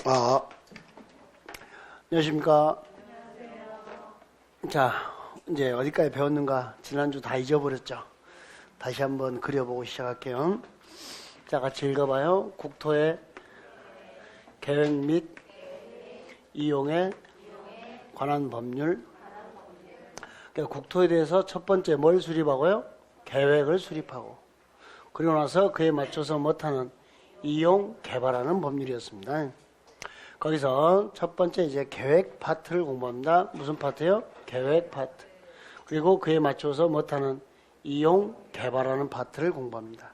아, 안녕하십니까. 자, 이제 어디까지 배웠는가? 지난주 다 잊어버렸죠? 다시 한번 그려보고 시작할게요. 자, 같이 읽어봐요. 국토의 계획 및 이용에 관한 법률. 그러니까 국토에 대해서 첫 번째 뭘 수립하고요? 계획을 수립하고. 그리고 나서 그에 맞춰서 못하는 이용, 개발하는 법률이었습니다. 거기서 첫 번째 이제 계획 파트를 공부합니다. 무슨 파트요? 계획 파트. 그리고 그에 맞춰서 못하는 이용, 개발하는 파트를 공부합니다.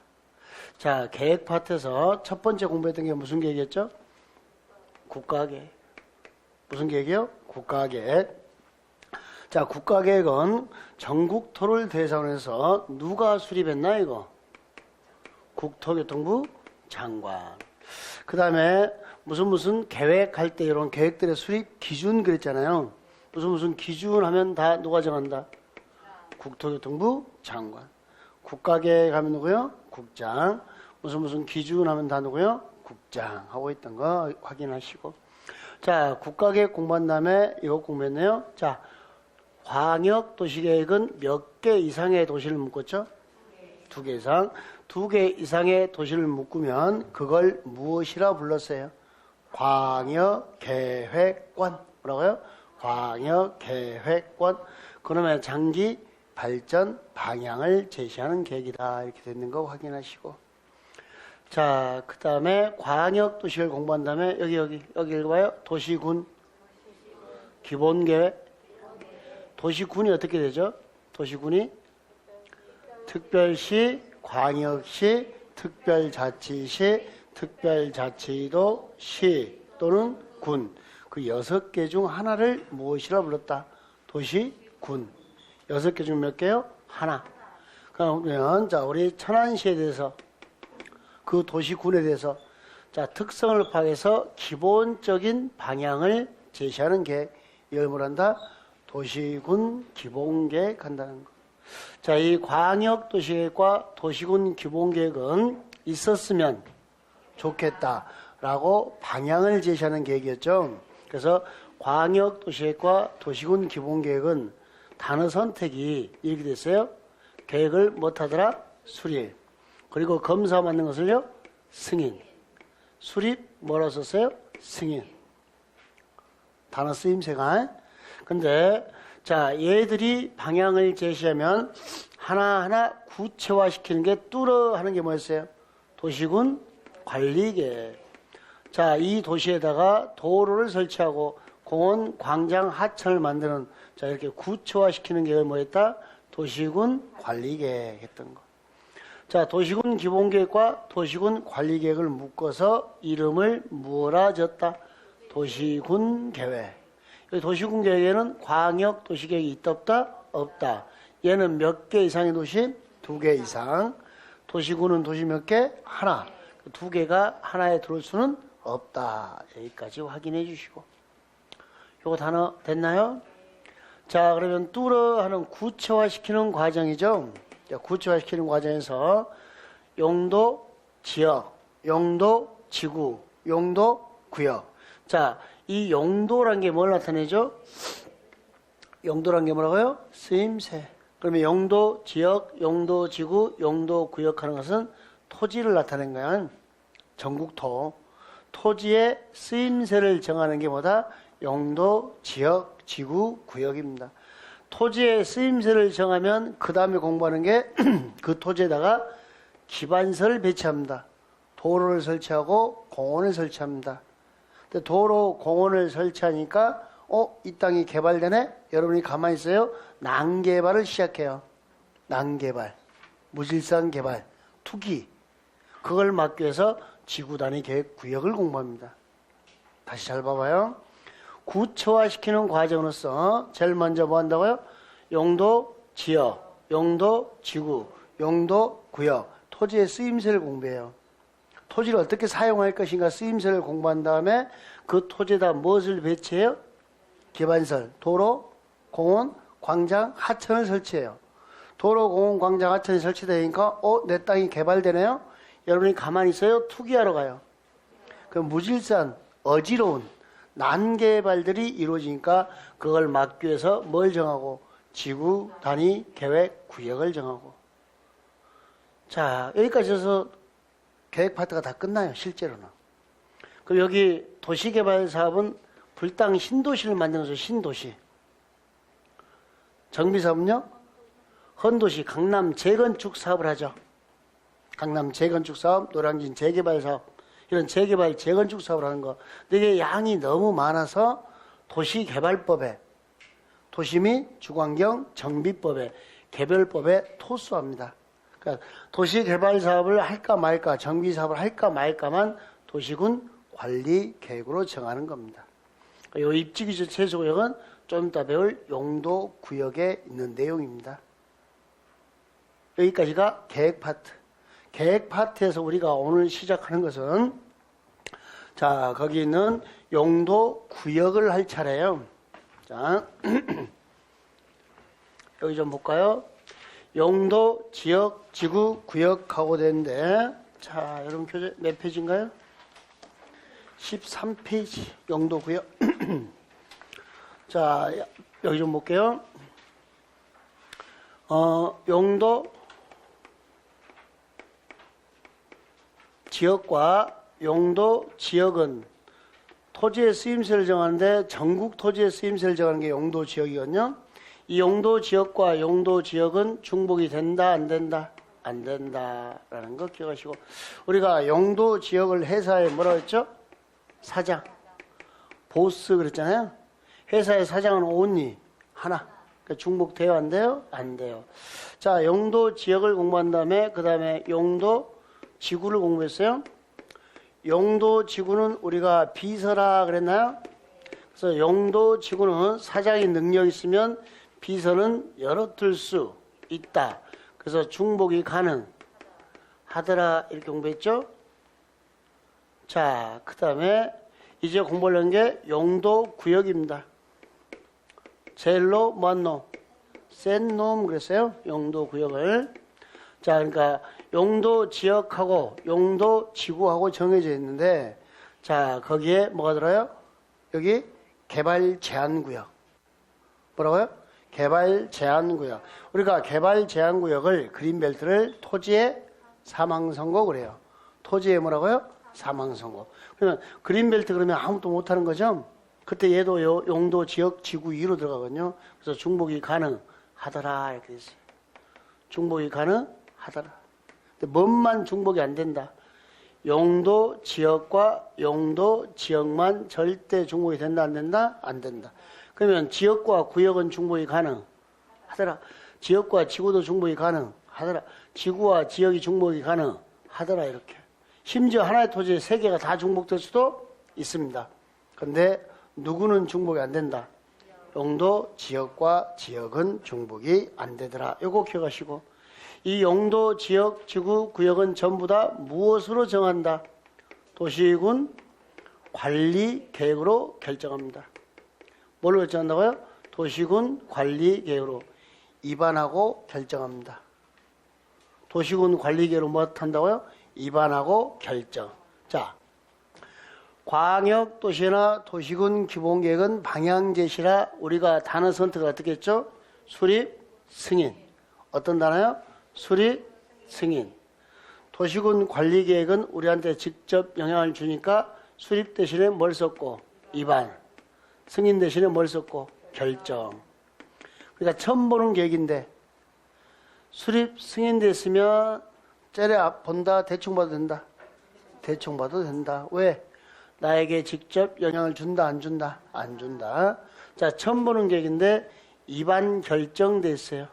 자, 계획 파트에서 첫 번째 공부했던 게 무슨 계획이었죠? 국가계획. 무슨 계획이요? 국가계획. 자, 국가계획은 전국토를 대상으로 해서 누가 수립했나 이거? 국토교통부 장관. 그 다음에 무슨 계획할 때 이런 계획들의 수립 기준 그랬잖아요. 무슨 기준 하면 다 누가 정한다? 국토교통부 장관. 국가계획 하면 누구요? 국장. 무슨 기준 하면 다 누구요? 국장. 하고 있던 거 확인하시고. 자, 국가계획 공부한 다음에 이거 공부했네요. 자, 광역도시계획은 몇 개 이상의 도시를 묶었죠? 2개 이상. 2개 이상의 도시를 묶으면 그걸 무엇이라 불렀어요? 광역계획권. 뭐라고요? 광역계획권. 그러면 장기 발전 방향을 제시하는 계획이다. 이렇게 되는 거 확인하시고. 자, 그 다음에 광역도시를 공부한 다음에 여기 읽어봐요. 도시군. 기본계획. 도시군이 어떻게 되죠? 도시군이 특별시, 광역시, 특별자치시, 특별자치도, 시 또는 군. 그 6개 중 하나를 무엇이라 불렀다? 도시군. 6개 중 몇 개요? 하나. 그러면 자, 우리 천안시에 대해서 그 도시군에 대해서 자, 특성을 파악해서 기본적인 방향을 제시하는 계획. 이걸 뭐란다? 도시군 기본계획 한다는 거. 자, 이 광역도시계획과 도시군 기본계획은 있었으면 좋겠다라고 방향을 제시하는 계획이었죠. 그래서 광역도시계획과 도시군 기본계획은 단어 선택이 이렇게 됐어요. 계획을 못하더라? 수립. 그리고 검사 맞는 것을요? 승인. 수립 뭐라고 썼어요? 승인. 단어 쓰임새가. 근데 자, 얘들이 방향을 제시하면 하나하나 구체화시키는 게 뚫어 하는 게 뭐였어요? 도시군 관리계획. 자, 이 도시에다가 도로를 설치하고 공원, 광장, 하천을 만드는 자, 이렇게 구체화시키는 게 뭐였다? 도시군 관리계획 했던 거. 자, 도시군 기본계획과 도시군 관리계획을 묶어서 이름을 뭐라 졌다? 도시군 계획. 도시군 계획에는 광역 도시계획이 있다 없다? 없다. 얘는 몇 개 이상의 도시? 2개 이상. 도시군은 도시 몇 개? 하나. 2개가 하나에 들어올 수는 없다. 여기까지 확인해 주시고. 요거 단어 됐나요? 자, 그러면 뚫어 하는 구체화시키는 과정이죠. 구체화시키는 과정에서 용도 지역, 용도 지구, 용도 구역. 자, 이 용도란 게 뭘 나타내죠? 용도란 게 뭐라고요? 쓰임새. 그러면 용도 지역, 용도 지구, 용도 구역 하는 것은 토지를 나타낸 거야. 전국토. 토지의 쓰임새를 정하는 게 뭐다? 용도, 지역, 지구, 구역입니다. 토지의 쓰임새를 정하면 그 다음에 공부하는 게 그 토지에다가 기반서를 배치합니다. 도로를 설치하고 공원을 설치합니다. 도로, 공원을 설치하니까 이 땅이 개발되네? 여러분이 가만히 있어요. 난개발을 시작해요. 난개발, 무질서한 개발, 투기. 그걸 막기 위해서 지구단위 계획 구역을 공부합니다. 다시 잘 봐봐요. 구체화시키는 과정으로서 제일 먼저 뭐 한다고요? 용도, 지역, 용도, 지구, 용도, 구역, 토지의 쓰임새를 공부해요. 토지를 어떻게 사용할 것인가 쓰임새를 공부한 다음에 그 토지에다 무엇을 배치해요? 기반설, 도로, 공원, 광장, 하천을 설치해요. 도로, 공원, 광장, 하천이 설치되니까 내 땅이 개발되네요? 여러분이 가만히 있어요? 투기하러 가요. 그럼 무질서한 어지러운 난개발들이 이루어지니까 그걸 막기 위해서 뭘 정하고 지구 단위 계획 구역을 정하고. 자, 여기까지 해서 계획 파트가 다 끝나요, 실제로는. 그리고 여기 도시개발 사업은 불당 신도시를 만드는 거죠, 신도시. 정비사업은요, 헌도시, 강남 재건축 사업을 하죠. 강남 재건축 사업, 노량진 재개발 사업, 이런 재개발, 재건축 사업을 하는 거. 근데 이게 양이 너무 많아서 도시개발법에, 도시 및 주거환경 정비법에, 개별법에 토수합니다. 그러니까 도시개발 사업을 할까 말까, 정비 사업을 할까 말까만 도시군 관리 계획으로 정하는 겁니다. 이 입지기준 최소구역은 좀 이따 배울 용도 구역에 있는 내용입니다. 여기까지가 계획 파트. 계획 파트에서 우리가 오늘 시작하는 것은, 자, 거기 있는 용도 구역을 할 차례예요. 자, 여기 좀 볼까요? 용도, 지역, 지구, 구역하고 되는데, 자, 여러분 교재 몇 페이지인가요? 13페이지, 용도 구역. 자, 여기 좀 볼게요. 용도, 지역과 용도, 지역은 토지의 쓰임새를 정하는데 전국 토지의 쓰임새를 정하는 게 용도, 지역이거든요. 이 용도, 지역과 용도, 지역은 중복이 된다, 안 된다? 안 된다라는 거 기억하시고, 우리가 용도, 지역을 회사에 뭐라고 했죠? 사장, 보스 그랬잖아요. 회사의 사장은 only, 하나. 그러니까 중복돼요, 안 돼요? 안 돼요. 자, 용도, 지역을 공부한 다음에 그 다음에 용도, 지구를 공부했어요. 용도, 지구는 우리가 비서라 그랬나요? 그래서 용도, 지구는 사장이 능력이 있으면 비서는 열어둘 수 있다. 그래서 중복이 가능하더라 이렇게 공부했죠. 자, 그 다음에 이제 공부하려는 게 용도 구역입니다. 제일로 뭔 놈? 센 놈 그랬어요. 용도 구역을. 자, 그러니까 용도 지역하고 용도 지구하고 정해져 있는데, 자, 거기에 뭐가 들어요? 여기 개발 제한 구역. 뭐라고요? 개발 제한 구역. 우리가 개발 제한 구역을 그린벨트를 토지의 사망선고 그래요. 토지의 뭐라고요? 사망선고. 그러면 그린벨트 그러면 아무것도 못하는 거죠? 그때 얘도 용도 지역 지구 2로 들어가거든요. 그래서 중복이 가능하더라 이렇게 됐어요. 중복이 가능하더라. 근데 뭔만 중복이 안 된다. 용도 지역과 용도 지역만 절대 중복이 된다 안 된다? 안 된다. 그러면 지역과 구역은 중복이 가능하더라. 지역과 지구도 중복이 가능하더라. 지구와 지역이 중복이 가능하더라 이렇게. 심지어 하나의 토지에 세 개가 다 중복될 수도 있습니다. 그런데 누구는 중복이 안 된다. 용도 지역과 지역은 중복이 안 되더라. 요거 기억하시고, 이 용도 지역 지구 구역은 전부 다 무엇으로 정한다? 도시군 관리 계획으로 결정합니다. 뭘로 결정한다고요? 도시군 관리 계획으로 입안하고 결정합니다. 도시군 관리 계획으로 뭐 한다고요? 입안하고 결정. 자, 광역도시나 도시군 기본계획은 방향제시라 우리가 단어 선택을 어떻게 했죠? 수립, 승인. 어떤 단어요? 수립, 승인. 도시군 관리계획은 우리한테 직접 영향을 주니까 수립 대신에 뭘 썼고? 입안. 승인 대신에 뭘 썼고? 결정. 그러니까 처음 보는 계획인데 수립, 승인 됐으면 째려 본다, 대충 봐도 된다. 대충 봐도 된다. 왜? 나에게 직접 영향을 준다, 안 준다? 안 준다. 자, 처음 보는 계획인데 입안 결정됐어요.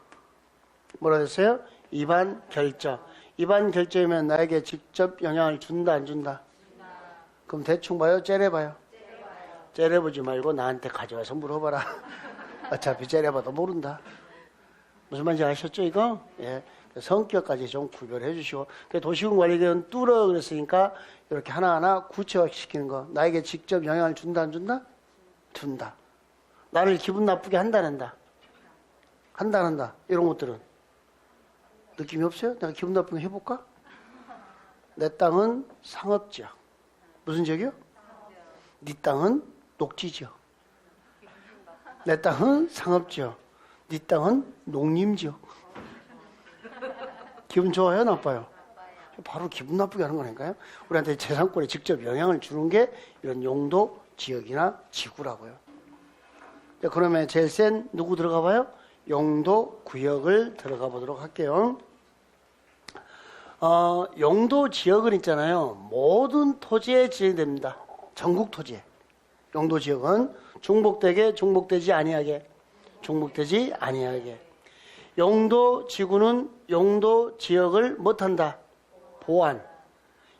뭐라 됐어요? 입안 결정. 입안 결정이면 나에게 직접 영향을 준다, 안 준다? 그럼 대충 봐요? 째려봐요? 째려보지 말고 나한테 가져와서 물어봐라. 어차피 째려봐도 모른다. 무슨 말인지 아셨죠, 이거? 예. 성격까지 좀 구별해 주시고. 도시군 관리계획은 뚫어 그랬으니까 이렇게 하나하나 구체화시키는 거. 나에게 직접 영향을 준다, 안 준다? 준다. 나를 기분 나쁘게 한다, 안 한다? 한다, 안 한다? 이런 것들은. 느낌이 없어요? 내가 기분 나쁘게 해볼까? 내 땅은 상업지역. 무슨 지역이요? 네 땅은 녹지지역. 내 땅은 상업지역. 네 땅은 농림지역. 기분 좋아요, 나빠요? 바로 기분 나쁘게 하는 거니까요. 우리한테 재산권에 직접 영향을 주는 게 이런 용도, 지역이나 지구라고요. 자, 그러면 제일 센 누구 들어가 봐요? 용도, 구역을 들어가 보도록 할게요. 용도, 지역은 있잖아요. 모든 토지에 지정됩니다. 전국 토지에. 용도, 지역은 중복되게, 중복되지 아니하게. 중복되지 아니하게. 용도, 지구는 용도, 지역을 못한다. 보완.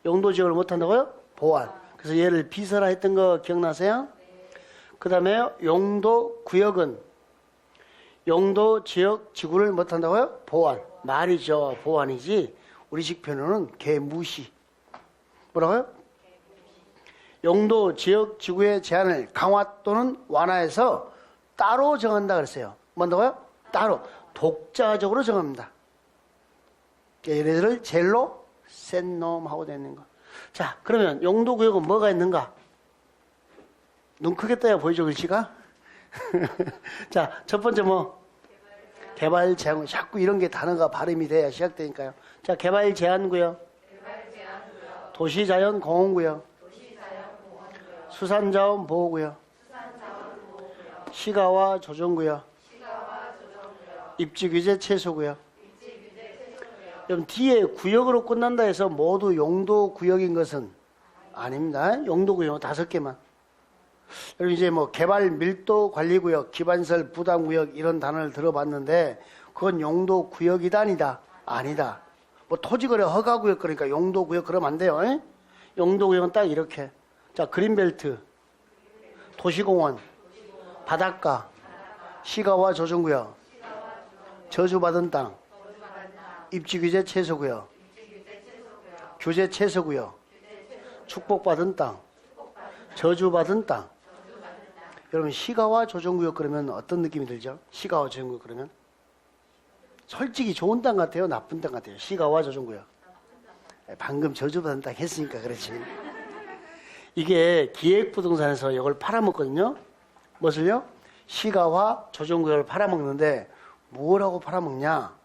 용도, 지역을 못한다고요? 보완. 그래서 얘를 비서라 했던 거 기억나세요? 그 다음에 용도, 구역은 용도, 지역, 지구를 못한다고요? 보완. 말이죠. 보완이지. 우리식 표현은 개무시. 뭐라고요? 용도, 지역, 지구의 제한을 강화 또는 완화해서 따로 정한다 그랬어요. 뭔다고요? 따로. 독자적으로 정합니다. 얘네들을 젤로 센 놈하고 되는 거. 자, 그러면 용도, 구역은 뭐가 있는가? 눈 크게 떠야 보이죠, 글씨가? 자, 첫 번째 뭐? 개발 제한, 자꾸 이런 게 단어가 발음이 돼야 시작되니까요. 자, 개발 제한구역, 도시자연 공원구역, 수산자원 보호구역, 시가와 조정구역, 입지규제 최소구역. 그럼 뒤에 구역으로 끝난다 해서 모두 용도 구역인 것은 아닙니다. 용도 구역은 5개만. 여러분 이제 뭐 개발 밀도 관리구역, 기반설 부담구역 이런 단어를 들어봤는데 그건 용도 구역이다 아니다? 아니다. 뭐 토지거래 허가구역 그러니까 용도 구역 그러면 안 돼요. 에? 용도 구역은 딱 이렇게. 자, 그린벨트, 도시공원, 바닷가, 시가와 조정구역, 저주받은 땅, 입지규제 최소구역, 규제 최소구역, 축복받은 땅, 저주받은 땅. 여러분 시가와 조정구역 그러면 어떤 느낌이 들죠? 시가와 조정구역 그러면 솔직히 좋은 땅 같아요? 나쁜 땅 같아요? 시가와 조정구역. 방금 저주받은 땅 했으니까 그렇지. 이게 기획부동산에서 이걸 팔아먹거든요. 무엇을요? 시가와 조정구역을 팔아먹는데 뭐라고 팔아먹냐?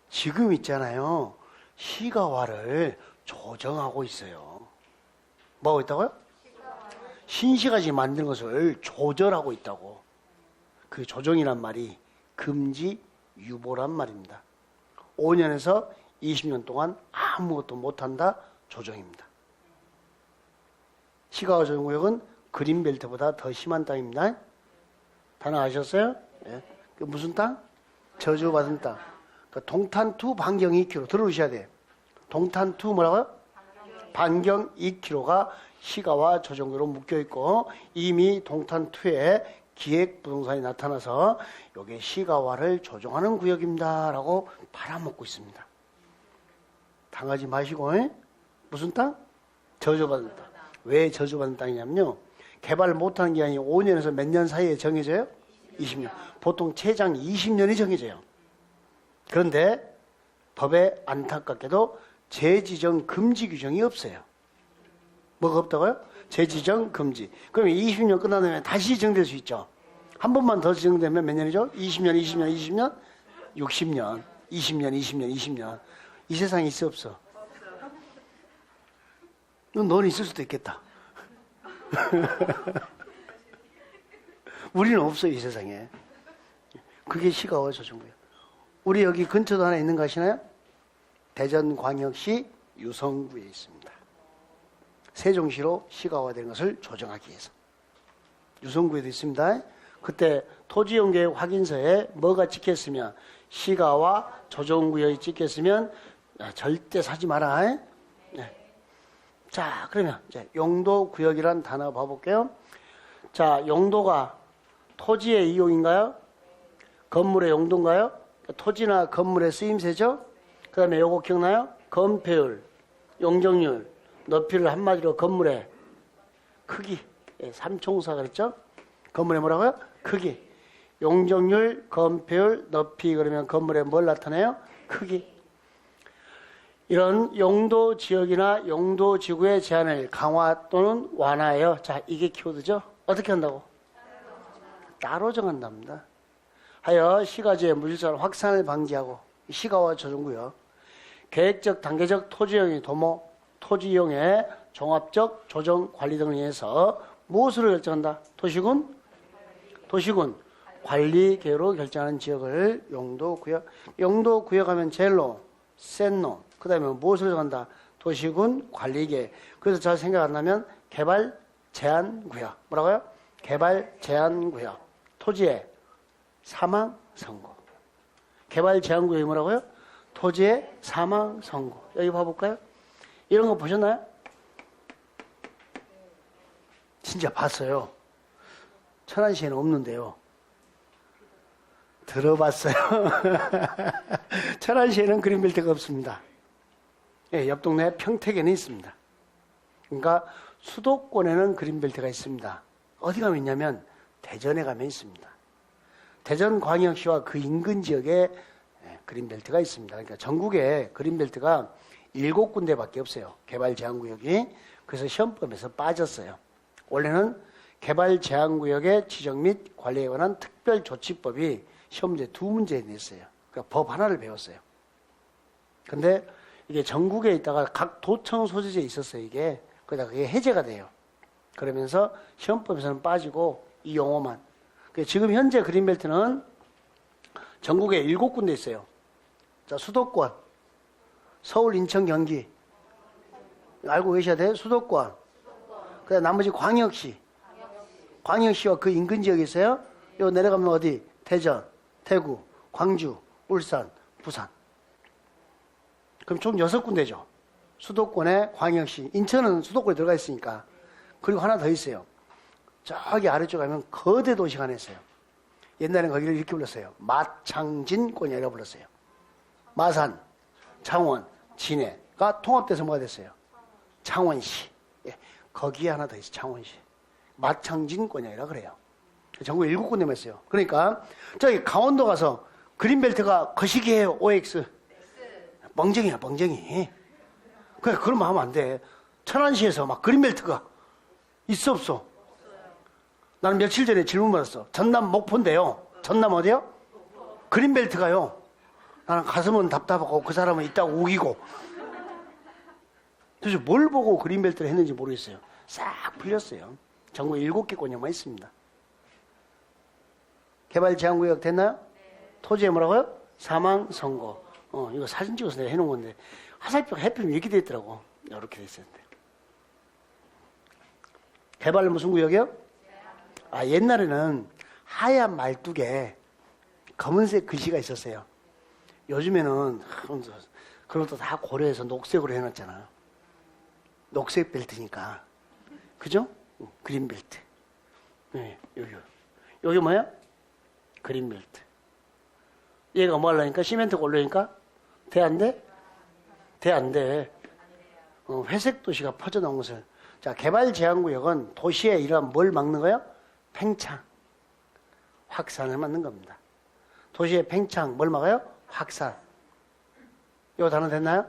지금 있잖아요. 시가와를 조정하고 있어요. 뭐하고 있다고요? 신시가지 만든 것을 조절하고 있다고. 그 조정이란 말이 금지 유보란 말입니다. 5년에서 20년 동안 아무것도 못한다 조정입니다. 시가와 조정구역은 그린벨트보다 더 심한 땅입니다. 단어 아셨어요? 예. 그 무슨 땅? 저주받은 땅. 그 동탄2 반경 2km 들어오셔야 돼요. 동탄2 뭐라고요? 반경 2km가 시가와 조정구역으로 묶여있고 이미 동탄2에 기획부동산이 나타나서 이게 시가와를 조정하는 구역입니다 라고 팔아먹고 있습니다. 당하지 마시고. 에? 무슨 땅? 저주받은 땅. 왜 저주받은 땅이냐면요, 개발 못하는 기간이 5년에서 몇 년 사이에 정해져요? 20년. 보통 최장 20년이 정해져요. 그런데 법에 안타깝게도 재지정 금지 규정이 없어요. 뭐가 없다고요? 재지정 금지. 그러면 20년 끝난 다음에 다시 지정될 수 있죠. 한 번만 더 지정되면 몇 년이죠? 20년, 20년, 20년? 60년. 20년, 20년, 20년. 이 세상에 있어 없어? 넌 있을 수도 있겠다. 우리는 없어요, 이 세상에. 그게 시가와 조정구역. 우리 여기 근처도 하나 있는 거 아시나요? 대전광역시 유성구에 있습니다. 세종시로 시가화된 것을 조정하기 위해서. 유성구에도 있습니다. 그때 토지용계획 확인서에 뭐가 찍혔으면, 시가와 조정구역이 찍혔으면 절대 사지 마라. 네. 자, 그러면 이제 용도구역이란 단어 봐볼게요. 자, 용도가 토지의 이용인가요? 건물의 용도인가요? 토지나 건물의 쓰임새죠? 그 다음에 요거 기억나요? 건폐율, 용적률, 높이를 한마디로 건물의 크기. 예, 삼총사 그랬죠? 건물의 뭐라고요? 크기. 용적률, 건폐율, 높이 그러면 건물의 뭘 나타내요? 크기. 이런 용도 지역이나 용도 지구의 제한을 강화 또는 완화해요. 자, 이게 키워드죠. 어떻게 한다고? 따로 정한답니다. 하여 시가지의 물질 확산을 방지하고 시가와 조정구역, 계획적 단계적 토지용의 도모, 토지용의 종합적 조정 관리 등을 위해서 무엇으로 결정한다? 도시군 관리 계획으로 결정하는 지역을 용도구역. 용도구역 하면 제일로 센 놈. 그 다음에 무엇으로 정한다? 도시군 관리계획. 그래서 잘 생각 안 나면 개발 제한구역. 뭐라고요? 개발 제한구역. 토지의 사망 선고. 개발 제한구역이 뭐라고요? 토지의 사망 선고. 여기 봐볼까요? 이런 거 보셨나요? 진짜 봤어요. 천안시에는 없는데요. 들어봤어요. 천안시에는 그린벨트가 없습니다. 예, 옆 동네 평택에는 있습니다. 그러니까 수도권에는 그린벨트가 있습니다. 어디 가면 있냐면 대전에 가면 있습니다. 대전광역시와 그 인근 지역에 그린벨트가 있습니다. 그러니까 전국에 그린벨트가 7군데밖에 없어요. 개발제한구역이. 그래서 시험범에서 빠졌어요. 원래는 개발제한구역의 지정 및 관리에 관한 특별조치법이 시험문제 2문제에 냈어요. 그러니까 법 하나를 배웠어요. 근데 이게 전국에 있다가 각 도청 소재지에 있었어요. 이게. 그러다 그게 해제가 돼요. 그러면서 시험법에서는 빠지고 이 용어만. 지금 현재 그린벨트는 전국에 7군데 있어요. 자, 수도권, 서울, 인천, 경기. 알고 계셔야 돼요. 수도권. 그다음 나머지 광역시. 광역시와 그 인근 지역이 있어요. 요 내려가면 어디? 대전, 대구, 광주, 울산, 부산. 그럼 총 6군데죠. 수도권에 광역시. 인천은 수도권에 들어가 있으니까. 그리고 하나 더 있어요. 저기 아래쪽 가면 거대 도시가 하나 있어요. 옛날에는 거기를 이렇게 불렀어요. 마창진권이라고 불렀어요. 마산, 창원, 진해가 통합돼서 뭐가 됐어요? 창원시. 예, 거기에 하나 더 있어요. 창원시. 마창진권이라 그래요. 전국에 7군데만 있어요. 그러니까 저기 강원도 가서 그린벨트가 거시기해요. OX. 멍쟁이야, 멍쟁이. 그래, 그러면 하면 안 돼. 천안시에서 막 그린벨트가 있어, 없어? 나는 며칠 전에 질문 받았어. 전남 목포인데요. 전남 어디요? 그린벨트가요. 나는 가슴은 답답하고 그 사람은 있다고 우기고. 그래서 뭘 보고 그린벨트를 했는지 모르겠어요. 싹 풀렸어요. 전국에 7개 권역만 있습니다. 개발제한구역 됐나요? 토지에 뭐라고요? 사망 선고. 이거 사진 찍어서 내가 해놓은 건데 화살표가 해필 이렇게 돼 있더라고. 이렇게 돼 있었는데. 개발 무슨 구역이요? 아, 옛날에는 하얀 말뚝에 검은색 글씨가 있었어요. 요즘에는 그것도 다 고려해서 녹색으로 해놨잖아. 녹색 벨트니까. 그죠? 그린 벨트. 네, 여기 뭐야? 그린 벨트. 얘가 뭐 하려니까? 시멘트가 올려니까? 돼, 안 돼? 돼, 안 돼? 회색 도시가 퍼져나온 것을. 자, 개발제한구역은 도시에 이러한 뭘 막는 거예요? 팽창. 확산을 막는 겁니다. 도시의 팽창, 뭘 막아요? 확산. 이거 단어 됐나요?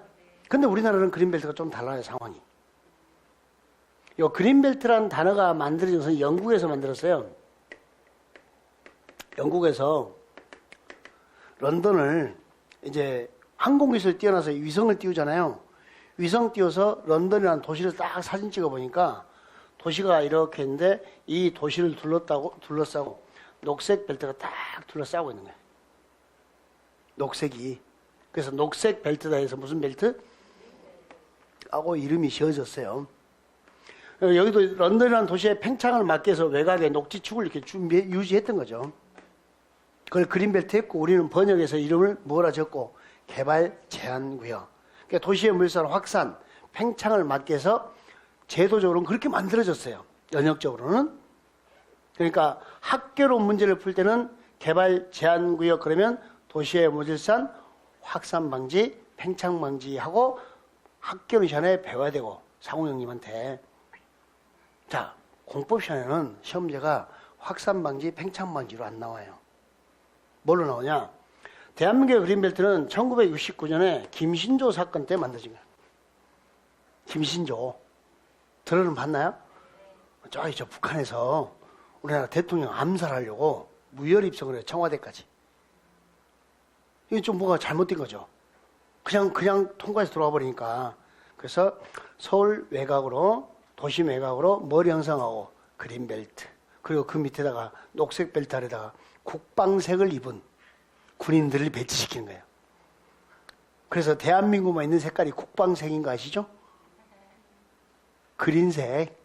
근데 우리나라는 그린벨트가 좀 달라요, 상황이. 이 그린벨트라는 단어가 만들어진 것은 영국에서 만들었어요. 영국에서 런던을 이제 항공기술 뛰어나서 위성을 띄우잖아요. 위성 띄워서 런던이라는 도시를 딱 사진 찍어 보니까 도시가 이렇게 있는데 이 도시를 둘러싸고 녹색 벨트가 딱 둘러싸고 있는 거예요. 녹색이. 그래서 녹색 벨트다 해서 무슨 벨트? 하고 이름이 지어졌어요. 여기도 런던이라는 도시의 팽창을 막기 위해서 외곽에 녹지축을 이렇게 유지했던 거죠. 그걸 그린벨트 했고 우리는 번역해서 이름을 뭐라 적고 개발 제한구역. 그러니까 도시의 물살 확산, 팽창을 막기 위해서 제도적으로는 그렇게 만들어졌어요. 연역적으로는. 그러니까 학교로 문제를 풀 때는 개발 제한구역 그러면 도시의 무질산 확산 방지, 팽창 방지하고 학교 시간에 배워야 되고 상호형님한테. 자, 공법 시간에는 시험제가 확산 방지, 팽창 방지로 안 나와요. 뭘로 나오냐? 대한민국의 그린벨트는 1969년에 김신조 사건 때 만들어진 거예요. 김신조. 들어는 봤나요? 저 북한에서 우리나라 대통령 암살하려고 무혈 입성을 해요. 청와대까지. 이게 좀 뭐가 잘못된 거죠. 그냥 통과해서 들어와 버리니까. 그래서 서울 외곽으로, 도심 외곽으로 머리 형성하고 그린벨트. 그리고 그 밑에다가 녹색 벨트 아래다가 국방색을 입은 군인들을 배치시키는 거예요. 그래서 대한민국만 있는 색깔이 국방색인 거 아시죠? 그린색.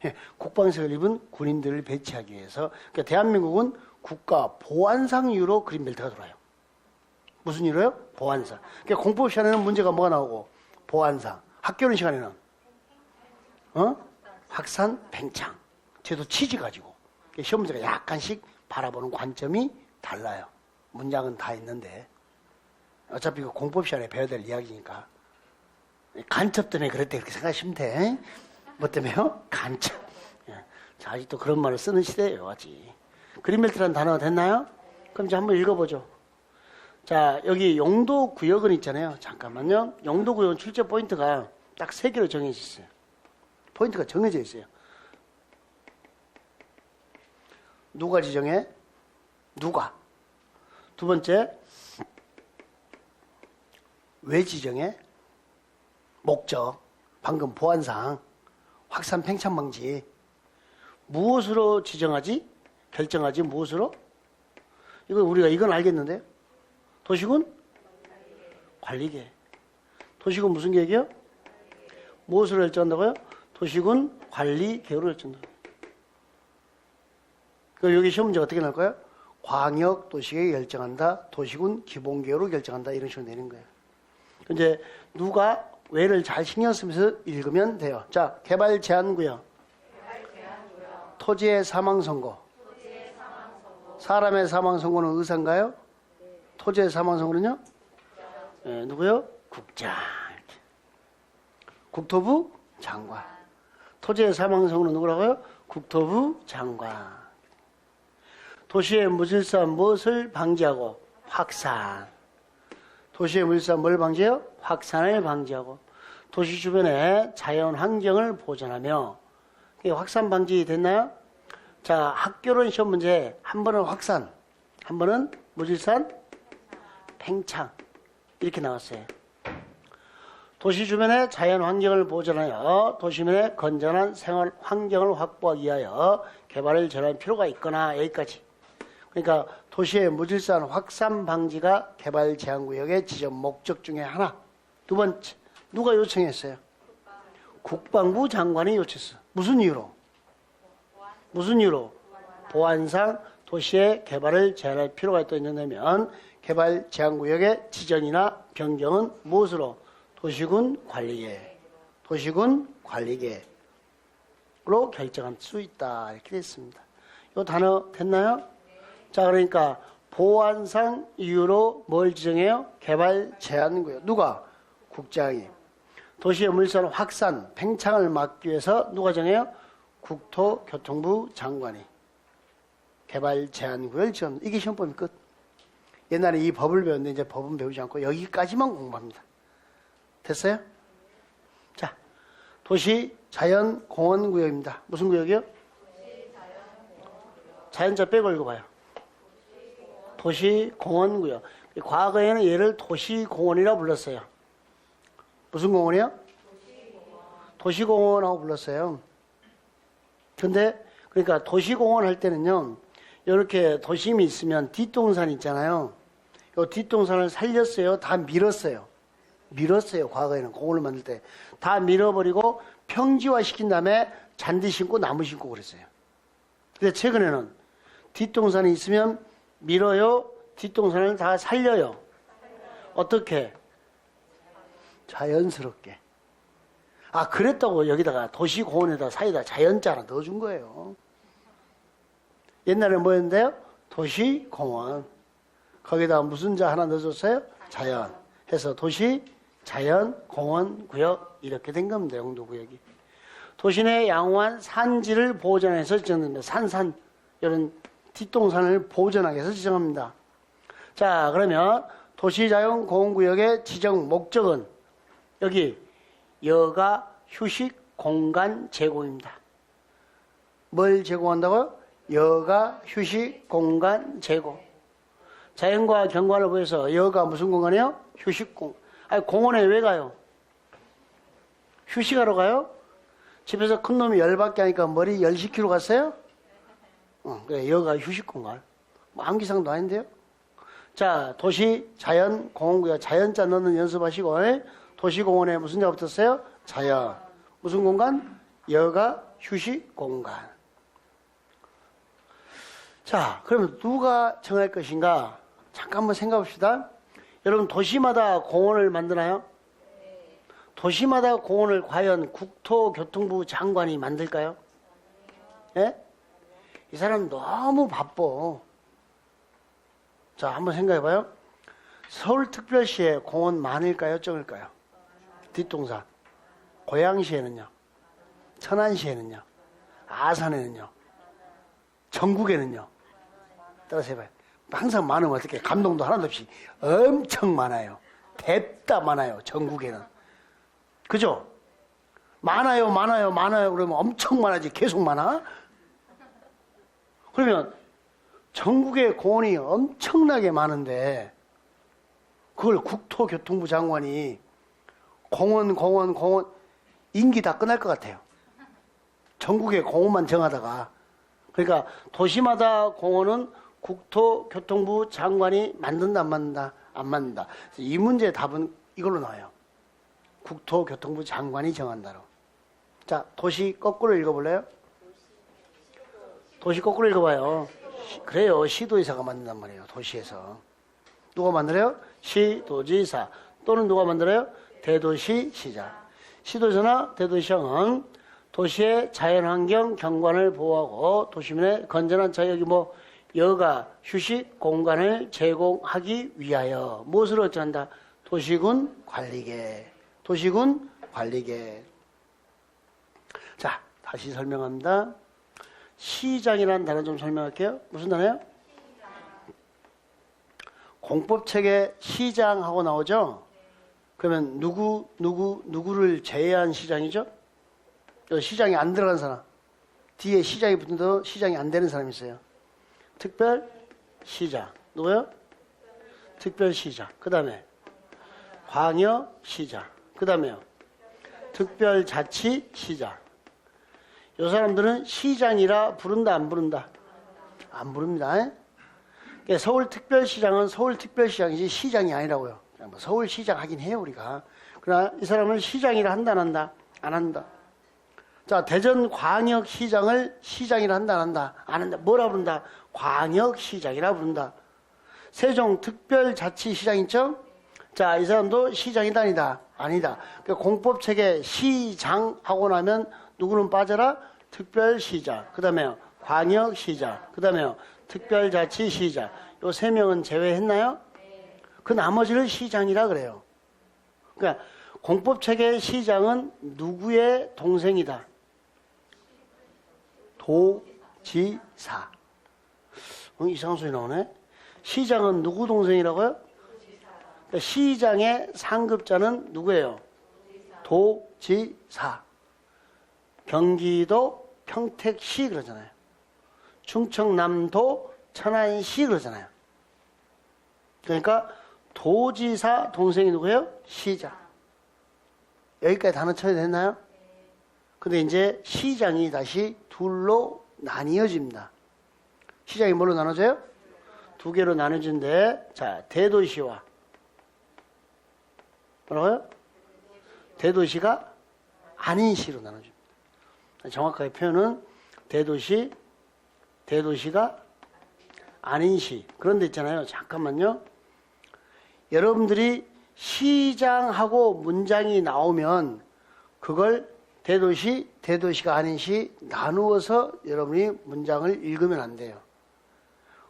예, 국방색을 입은 군인들을 배치하기 위해서. 그러니까 대한민국은 국가 보안상 이유로 그린벨트가 돌아요. 무슨 이유로요? 보안상. 그러니까 공법 시간에는 문제가 뭐가 나오고? 보안상. 학교는 시간에는? 확산, 팽창. 쟤도 취지 가지고. 그러니까 시험 문제가 약간씩 바라보는 관점이 달라요. 문장은 다 있는데. 어차피 그 공법 시간에 배워야 될 이야기니까. 간첩 때문에 그랬대. 그렇게 생각하시면 돼. 뭐 때문에요? 간첩. 자, 아직도 그런 말을 쓰는 시대예요, 아직. 그린벨트라는 단어가 됐나요? 그럼 이제 한번 읽어보죠. 자, 여기 용도구역은 있잖아요. 잠깐만요. 용도구역은 출제 포인트가 딱 3개로 정해져 있어요. 포인트가 정해져 있어요. 누가 지정해? 누가? 두 번째, 왜 지정해? 목적. 방금 보안상. 확산 팽창 방지. 무엇으로 지정하지? 결정하지? 무엇으로? 이건 알겠는데요? 도시군? 관리계. 도시군 무슨 계획이요? 무엇으로 결정한다고요? 도시군 관리계획으로 결정한다. 그럼 여기 시험 문제 어떻게 나올까요? 광역 도시계획 결정한다. 도시군 기본계획으로 결정한다. 이런 식으로 내는 거예요. 이제 누가 왜를 잘 신경 쓰면서 읽으면 돼요. 자, 개발 제한 구역. 토지의 사망 선고. 사람의 사망 선고는 의사인가요? 토지의 사망 선고는요? 네, 누구요? 국장. 국토부 장관. 토지의 사망 선고는 누구라고요? 국토부 장관. 도시의 무질서한 무엇을 방지하고? 확산. 도시의 무질서한 뭘 방지해요? 확산을 방지하고. 도시 주변의 자연 환경을 보존하며. 확산 방지 됐나요? 자, 학교론 시험 문제 한 번은 확산, 한 번은 무질서한 팽창 이렇게 나왔어요. 도시 주변의 자연 환경을 보존하여 도시민의 건전한 생활 환경을 확보하기 위하여 개발을 전할 필요가 있거나 여기까지. 그러니까 도시의 무질서한 확산 방지가 개발 제한 구역의 지정 목적 중에 하나. 두 번째, 누가 요청했어요? 국방부 장관이 요청했어요. 무슨 이유로? 무슨 이유로? 보안상 도시의 개발을 제한할 필요가 있다면 개발 제한 구역의 지정이나 변경은 무엇으로? 도시군 관리계. 도시군 관리계로 결정할 수 있다. 이렇게 됐습니다. 이 단어 됐나요? 자, 그러니까 보안상 이유로 뭘 지정해요? 개발 제한 구역. 누가? 국장이. 도시의 물산 확산, 팽창을 막기 위해서 누가 정해요? 국토교통부 장관이. 개발 제한 구역을 지정. 이게 시험범위 끝. 옛날에 이 법을 배웠는데 이제 법은 배우지 않고 여기까지만 공부합니다. 됐어요? 자, 도시 자연 공원 구역입니다. 무슨 구역이요? 자연자 빼고 읽어봐요. 도시 공원 구역. 과거에는 얘를 도시공원이라고 불렀어요. 무슨 공원이요? 도시공원하고 불렀어요. 근데 그러니까 도시공원 할 때는요, 이렇게 도심이 있으면 뒷동산 있잖아요. 이 뒷동산을 살렸어요? 다 밀었어요? 밀었어요. 과거에는 공원을 만들 때. 다 밀어버리고 평지화 시킨 다음에 잔디 심고 나무 심고 그랬어요. 근데 최근에는 뒷동산이 있으면 밀어요? 뒷동산을 다 살려요? 어떻게? 자연스럽게. 아, 그랬다고 여기다가 도시공원에다 사이다 자연자 하나 넣어준 거예요. 옛날에 뭐였는데요? 도시공원. 거기다가 무슨 자 하나 넣어줬어요? 자연. 해서 도시, 자연, 공원, 구역 이렇게 된 겁니다. 용도구역이. 도시 내 양호한 산지를 보존해서 지정됩니다. 이런 뒷동산을 보존하기 위해서 지정합니다. 자, 그러면 도시자연공원구역의 지정 목적은 여기 여가 휴식 공간 제공입니다. 뭘 제공한다고요? 여가 휴식 공간 제공. 자연과 경관을 보여서 여가 무슨 공간이에요? 휴식 공간. 아니, 공원에 왜 가요? 휴식하러 가요? 집에서 큰 놈이 열받게 하니까 머리 열 식히러 갔어요? 그래, 여가 휴식 공간. 뭐 암기상도 아닌데요? 자, 도시 자연 공원구역 자연자 넣는 연습하시고, 도시공원에 무슨 자가 붙었어요? 자연. 무슨 공간? 여가 휴식 공간. 자, 그러면 누가 정할 것인가? 잠깐 한번 생각해 봅시다. 여러분, 도시마다 공원을 만드나요? 도시마다 공원을 과연 국토교통부 장관이 만들까요? 예? 이 사람 너무 바빠. 자, 한번 생각해 봐요. 서울특별시에 공원 많을까요? 적을까요? 뒷동산. 고양시에는요? 천안시에는요? 아산에는요? 전국에는요? 따라서 해봐요. 항상 많으면 어떻게 감동도 하나도 없이 엄청 많아요. 뎁다 많아요. 전국에는. 그죠? 많아요, 많아요, 많아요. 그러면 엄청 많아지. 계속 많아? 그러면 전국에 공원이 엄청나게 많은데 그걸 국토교통부 장관이 공원 임기 다 끝날 것 같아요. 전국에 공원만 정하다가. 그러니까 도시마다 공원은 국토교통부 장관이 만든다 안 만든다? 안 만든다. 이 문제의 답은 이걸로 나와요. 국토교통부 장관이 정한다로. 자, 도시 거꾸로 읽어볼래요? 도시 거꾸로 읽어봐요. 그래요. 시도지사가 만든단 말이에요. 도시에서. 누가 만들어요? 시도지사. 또는 누가 만들어요? 대도시시장. 시도지사나 대도시장은 도시의 자연환경 경관을 보호하고 도시민의 건전한 자유, 뭐 여가 휴식 공간을 제공하기 위하여 무엇을 어찌한다? 도시군 관리계. 도시군 관리계. 자, 다시 설명합니다. 시장이라는 단어 좀 설명할게요. 무슨 단어예요? 공법책에 시장하고 나오죠? 그러면 누구를 제외한 시장이죠? 시장이 안 들어간 사람. 뒤에 시장이 붙는데도 시장이 안 되는 사람이 있어요. 특별시장. 누구요? 특별시장. 그 다음에 광역시장. 그 다음에요. 특별자치시장. 이 사람들은 시장이라 부른다 안 부른다? 안 부릅니다. 서울특별시장은 서울특별시장이지 시장이 아니라고요. 서울시장 하긴 해요 우리가. 그러나 이 사람은 시장이라 한다 안 한다? 안 한다. 자, 대전광역시장을 시장이라 한다 안 한다? 안 한다. 뭐라 부른다? 광역시장이라 부른다. 세종특별자치시장 있죠? 자, 이 사람도 시장이다 아니다? 아니다. 공법책에 시장하고 나면 누구는 빠져라? 특별시장. 그 다음에 광역시장. 그 다음에 특별자치시장. 요 세 명은 제외했나요? 그 나머지를 시장이라 그래요. 그러니까 공법책의 시장은 누구의 동생이다? 도지사. 이상한 소리 나오네. 시장은 누구 동생이라고요? 그러니까 시장의 상급자는 누구예요? 도지사. 경기도 평택시 그러잖아요. 충청남도 천안시 그러잖아요. 그러니까 도지사 동생이 누구예요? 시장. 여기까지 단어 쳐야 됐나요? 근데 이제 시장이 다시 둘로 나뉘어집니다. 시장이 뭘로 나눠져요? 두 개로 나눠진데, 자, 대도시와 뭐라고요? 대도시가 아닌 시로 나눠집니다. 정확하게 표현은 대도시가 아닌 시. 그런 데 있잖아요. 잠깐만요. 여러분들이 시장하고 문장이 나오면 그걸 대도시가 아닌 시 나누어서 여러분이 문장을 읽으면 안 돼요.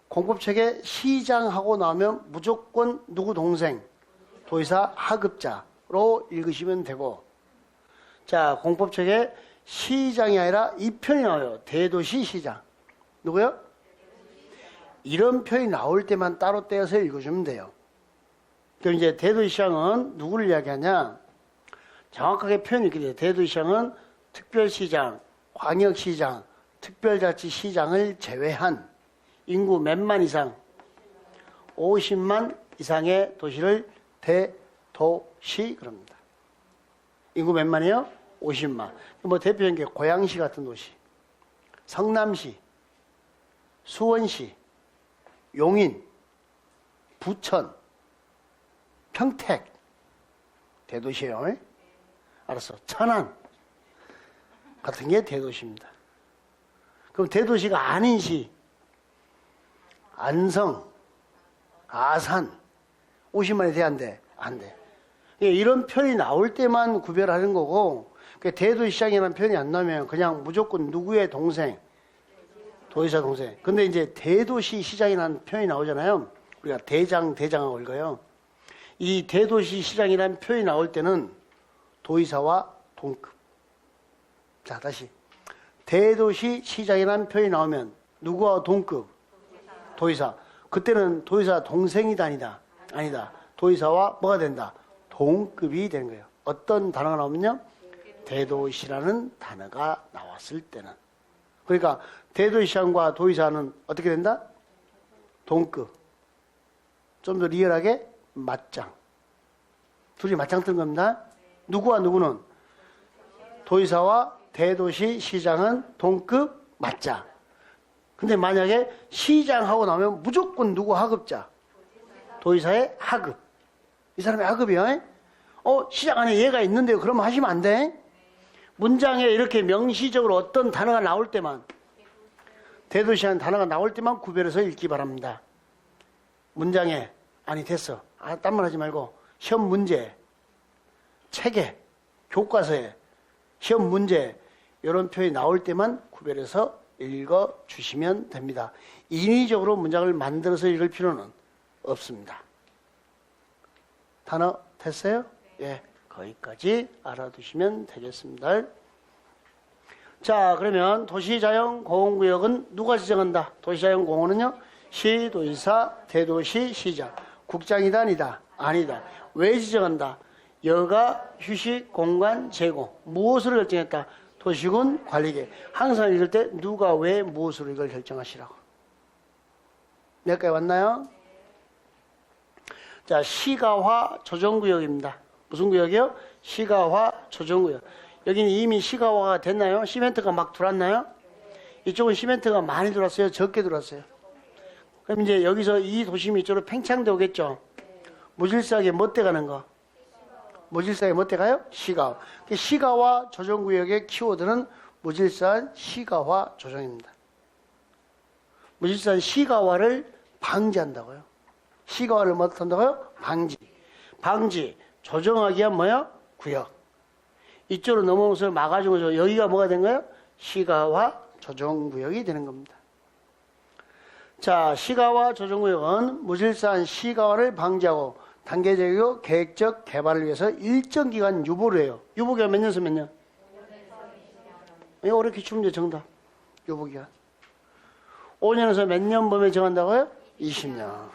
공법책에 시장하고 나오면 무조건 누구 동생? 도지사 하급자로 읽으시면 되고, 자, 공법책에 시장이 아니라 이 편이 나와요. 대도시 시장. 누구요? 이런 표현이 나올 때만 따로 떼어서 읽어주면 돼요. 그럼 이제 대도시장은 누구를 이야기하냐? 정확하게 표현이 이렇게 돼요. 대도시장은 특별시장, 광역시장, 특별자치시장을 제외한 인구 몇만 이상, 50만 이상의 도시를 대도시 그럽니다. 인구 몇만이요? 50만. 뭐 대표적인 게 고양시 같은 도시, 성남시, 수원시, 용인, 부천, 평택, 대도시예요. 알았어. 천안 같은 게 대도시입니다. 그럼 대도시가 아닌 시, 안성, 아산, 50만이 돼야 안 돼? 안 돼. 이런 표현이 나올 때만 구별하는 거고, 대도시장이라는 표현이 안 나오면 그냥 무조건 누구의 동생, 도의사 동생. 근데 이제 대도시 시장이라는 표현이 나오잖아요. 우리가 대장하고 읽어요. 이 대도시 시장이라는 표현이 나올 때는 도의사와 동급. 자, 다시. 대도시 시장이라는 표현이 나오면 누구와 동급? 도의사. 그때는 도의사 동생이다 아니다? 아니다. 도의사와 뭐가 된다? 동급이 되는 거예요. 어떤 단어가 나오면요? 대도시라는 단어가 나왔을 때는. 그러니까 대도시장과 도의사는 어떻게 된다? 동급. 좀 더 리얼하게 맞짱. 둘이 맞짱 뜬 겁니다. 누구와 누구는? 도의사와 대도시 시장은 동급 맞짱. 근데 만약에 시장하고 나면 무조건 누구 하급자? 도의사의 하급. 이 사람이 하급이요. 시장 안에 얘가 있는데요. 그러면 하시면 안 돼. 문장에 이렇게 명시적으로 어떤 단어가 나올 때만, 대도시라는 단어가 나올 때만 구별해서 읽기 바랍니다. 문장에, 아니 됐어. 딴 말 하지 말고 시험 문제, 책에, 교과서에 시험 문제 이런 표현이 나올 때만 구별해서 읽어주시면 됩니다. 인위적으로 문장을 만들어서 읽을 필요는 없습니다. 단어 됐어요? 예, 거기까지 알아두시면 되겠습니다. 자, 그러면 도시자연공원구역은 누가 지정한다? 도시자연공원은요? 시, 도지사, 대도시, 시장. 국장이다 아니다? 아니다. 왜 지정한다? 여가, 휴식, 공간, 제공. 무엇으로 결정했다? 도시군 관리계. 항상 읽을 때 누가 왜 무엇으로 이걸 결정하시라고. 몇 가지 왔나요? 자, 시가화 조정구역입니다. 무슨 구역이요? 시가화 조정구역. 여기는 이미 시가화가 됐나요? 시멘트가 막 들어왔나요? 이쪽은 시멘트가 많이 들어왔어요? 적게 들어왔어요? 그럼 이제 여기서 이 도심이 이쪽으로 팽창돼 오겠죠? 무질서하게 못 돼가는 거. 무질서하게 못 돼가요? 시가화. 시가화 조정구역의 키워드는 무질서한 시가화 조정입니다. 무질서한 시가화를 방지한다고요. 시가화를 못한다고요? 방지. 조정하기 위한 뭐야? 구역. 이쪽으로 넘어온 것을 막아주고 여기가 뭐가 된 거예요? 시가화 조정구역이 되는 겁니다. 자, 시가화 조정구역은 무질서한 시가화를 방지하고 단계적이고 계획적 개발을 위해서 일정 기간 유보를 해요. 유보기간 몇 년에서 몇 년? 올해 기출문제 정답. 유보기간. 5년에서 몇 년 범위에 정한다고요? 20년.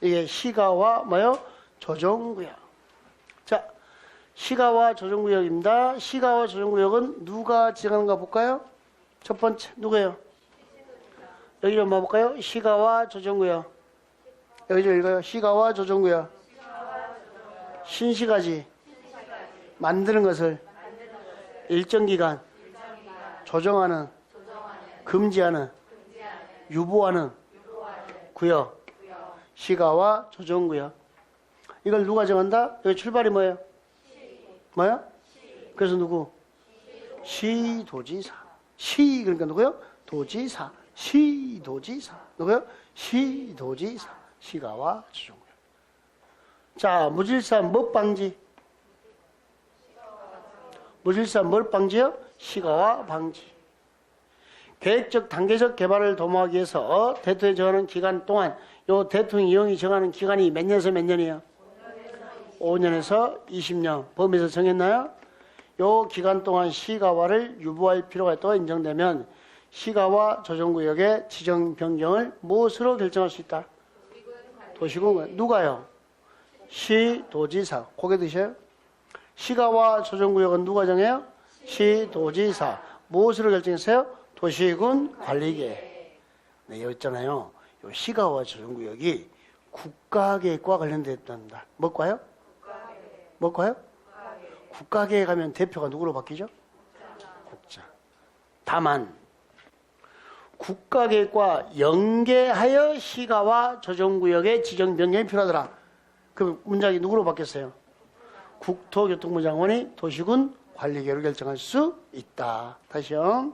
이게 시가화 뭐요? 조정구역. 자, 시가화 조정구역입니다. 시가화 조정구역은 누가 지정하는가 볼까요? 첫 번째 누구예요? 여기 좀 봐볼까요? 시가화 조정구역. 여기 좀 읽어요. 시가화 조정구역. 신시가지 만드는 것을 일정 기간 조정하는, 금지하는, 유보하는 구역. 시가화 조정구역. 이걸 누가 정한다? 여기 출발이 뭐예요? 뭐야? 그래서 누구? 시도지사. 시 그러니까 누구요? 도지사. 시도지사. 누구요? 시도지사. 시가화 조정구역. 자, 무질서한 뭐 방지? 무질서한 뭘 방지요? 시가화 방지. 계획적 단계적 개발을 도모하기 위해서 대통령이 정하는 기간 동안, 요 대통령 이용이 정하는 기간이 몇 년에서 몇 년이에요? 5년에서 20년. 법에서 정했나요? 요 기간 동안 시가화를 유보할 필요가 있다고 인정되면 시가와 조정구역의 지정 변경을 무엇으로 결정할 수 있다? 도시군. 누가요? 시도지사. 고개 드셔요? 시가와 조정구역은 누가 정해요? 시도지사. 무엇으로 결정했어요? 도시군 관리계. 네, 여기 있잖아요. 요 시가와 조정구역이 국가계획과 관련됐답니다. 뭐과요? 뭐과요? 국가계획 하면 대표가 누구로 바뀌죠? 국자. 다만 국가계획과 연계하여 시가와 조정구역의 지정 변경이 필요하더라. 그 문장이 누구로 바뀌었어요? 국토교통부 장관이 도시군 관리계획을 결정할 수 있다. 다시요.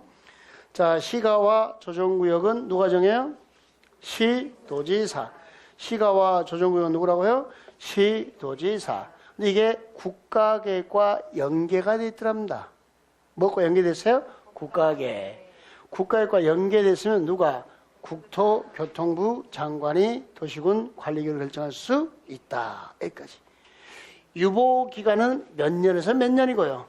자, 시가와 조정구역은 누가 정해요? 시도지사. 시가와 조정구역은 누구라고요? 시도지사. 근데 이게 국가계획과 연계가 되어 있더랍니다. 뭐과 연계됐어요? 국가계획. 국가계획과 연계됐으면 누가? 국토교통부 장관이 도시군 관리계획을 결정할 수 있다. 여기까지. 유보기간은 몇 년에서 몇 년이고요?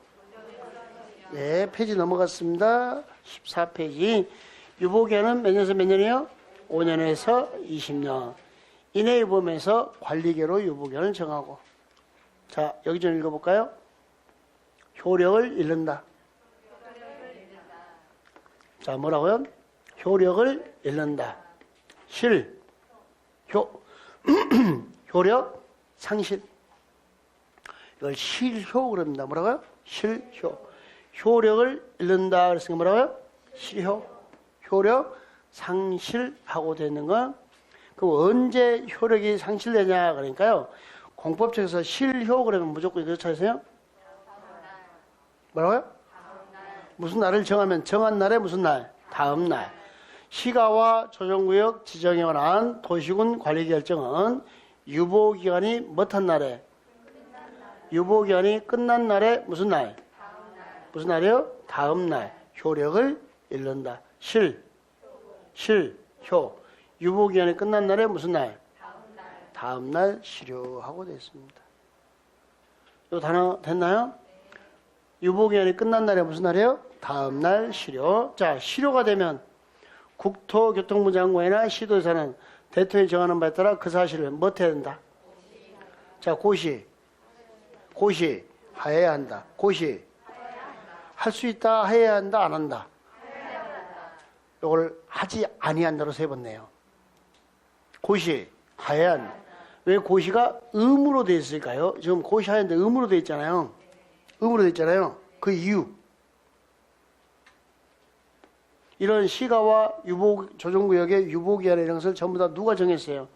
네, 페이지 넘어갔습니다. 14페이지. 유보기간은 몇 년에서 몇 년이요? 5년에서 20년. 이내 유보면서 관리계로 유보기간을 정하고. 자, 여기 좀 읽어볼까요? 효력을 잃는다. 자, 뭐라고요? 효력을 잃는다. 효력 상실. 이걸 실효 그럽니다. 뭐라고요? 실효. 효력을 잃는다. 그랬으니까 뭐라고요? 실효. 효력 상실하고 되는 건 그럼 언제 효력이 상실되냐 그러니까요. 공법책에서 실효 그러면 무조건 이거 찾으세요? 뭐라고요? 무슨 날을 정하면 정한 날에 무슨 날? 다음 날. 시가와 조정구역 지정에 관한 도시군 관리 결정은 유보기간이 못한 날에 유보기간이 끝난 날에 무슨 날? 무슨 날이요? 다음 날. 효력을 잃는다. 실효. 유보기간이 끝난 날에 무슨 날? 다음 날 실효하고 됐습니다. 이 단어 됐나요? 유보기간이 끝난 날에 무슨 날이에요? 다음 날 실효. 자, 실효가 되면 국토교통부 장관이나 시도지사는 대통령이 정하는 바에 따라 그 사실을 못해야 된다. 자, 고시 하여야 한다. 고시 할 수 있다, 해야 한다, 안 한다. 이걸 하지 아니한다로 세 번 내요. 고시 하여야 한다. 왜 고시가 의무로 되어 있을까요? 지금 고시 하였는데 의무로 되어 있잖아요. 의무로 되어 있잖아요. 그 이유. 이런 시가와 조정구역의 유보기한 이런 것을 전부 다 누가 정했어요?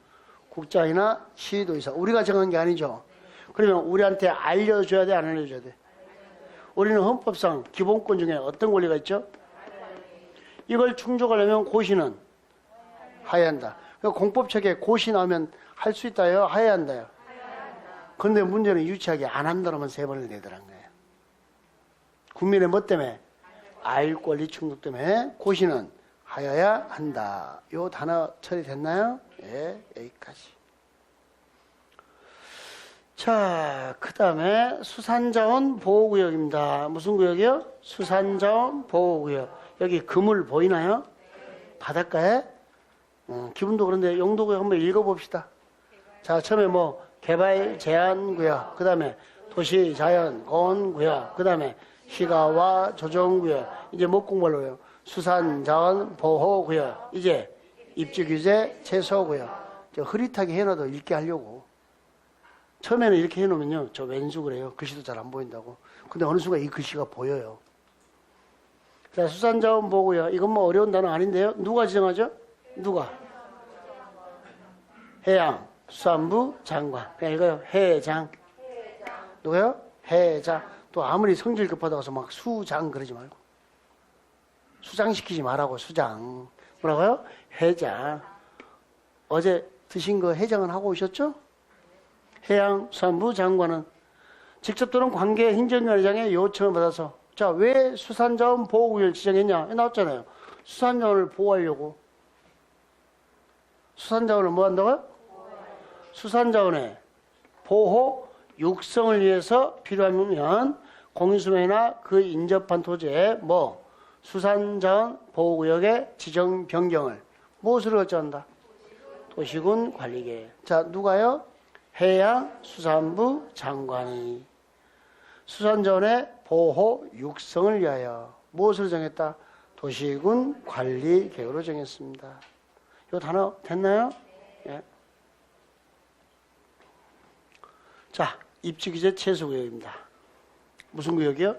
국장이나 시도지사. 우리가 정한 게 아니죠. 그러면 우리한테 알려줘야 돼, 안 알려줘야 돼? 우리는 헌법상 기본권 중에 어떤 권리가 있죠? 이걸 충족하려면 고시는 하여야 한다. 그러니까 공법책에 고시 나오면 할 수 있다요? 하여야 한다요? 그런데 문제는 유치하게 안 한다면 세 번을 내더란 거예요. 국민의 뭐 때문에? 알 권리 충족 때문에 고시는 하여야 한다. 요 단어 처리됐나요? 예, 여기까지. 자, 그 다음에 수산자원 보호구역입니다. 무슨 구역이요? 수산자원 보호구역. 여기 그물 보이나요? 바닷가에? 기분도 그런데 용도구역 한번 읽어봅시다. 자, 처음에 뭐 개발 제한구역, 그 다음에 도시자연공원구역, 그 다음에 시가와 조정구역, 이제 뭐 공부를 해요? 수산자원 보호구역, 이제 입지규제 최소구역. 흐릿하게 해놔도 읽게 하려고. 처음에는 이렇게 해놓으면요, 저 왼수 그래요. 글씨도 잘 안 보인다고. 근데 어느 순간 이 글씨가 보여요. 자, 수산자원 보호구역. 이건 뭐 어려운 단어 아닌데요. 누가 지정하죠? 누가? 해양수산부 장관. 그냥 이거요. 해장. 누가요? 해장. 또 아무리 성질 급하다고 해서 막 수장 그러지 말고. 수장시키지 말라고, 수장. 뭐라고요? 해장. 어제 드신 거 해장은 하고 오셨죠? 해양수산부 장관은 직접 또는 관계 행정위원장의 요청을 받아서 자, 왜 수산자원 보호구역을 지정했냐? 나왔잖아요. 수산자원을 보호하려고. 수산자원을 뭐 한다고요? 수산자원의 보호, 육성을 위해서 필요하면 공유수면이나 그 인접한 토지에 뭐 수산자원 보호구역의 지정 변경을 무엇으로 결정한다? 도시군 관리계획. 자, 누가요? 해양수산부 장관이 수산자원의 보호 육성을 위하여 무엇으로 정했다? 도시군 관리계획으로 정했습니다. 이 단어 됐나요? 예. 자, 입지규제 최소구역입니다. 무슨 구역이요?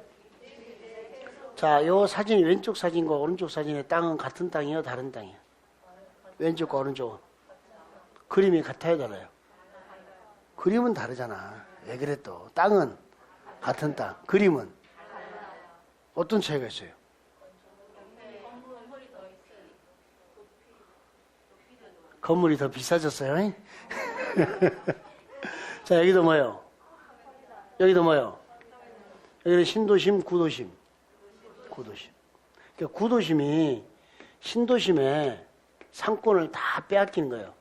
자, 요 사진이 왼쪽 사진과 오른쪽 사진의 땅은 같은 땅이요, 다른 땅이요? 왼쪽과 오른쪽은? 그림이 같아요, 달라요? 그림은 다르잖아. 왜 그래 또? 땅은 같은 땅, 그림은 어떤 차이가 있어요? 건물이 더 비싸졌어요. 자, 여기도 뭐요? 여기도 뭐요? 여기는 신도심, 구도심. 구도심. 그러니까 구도심이 신도심의 상권을 다 빼앗기는 거예요.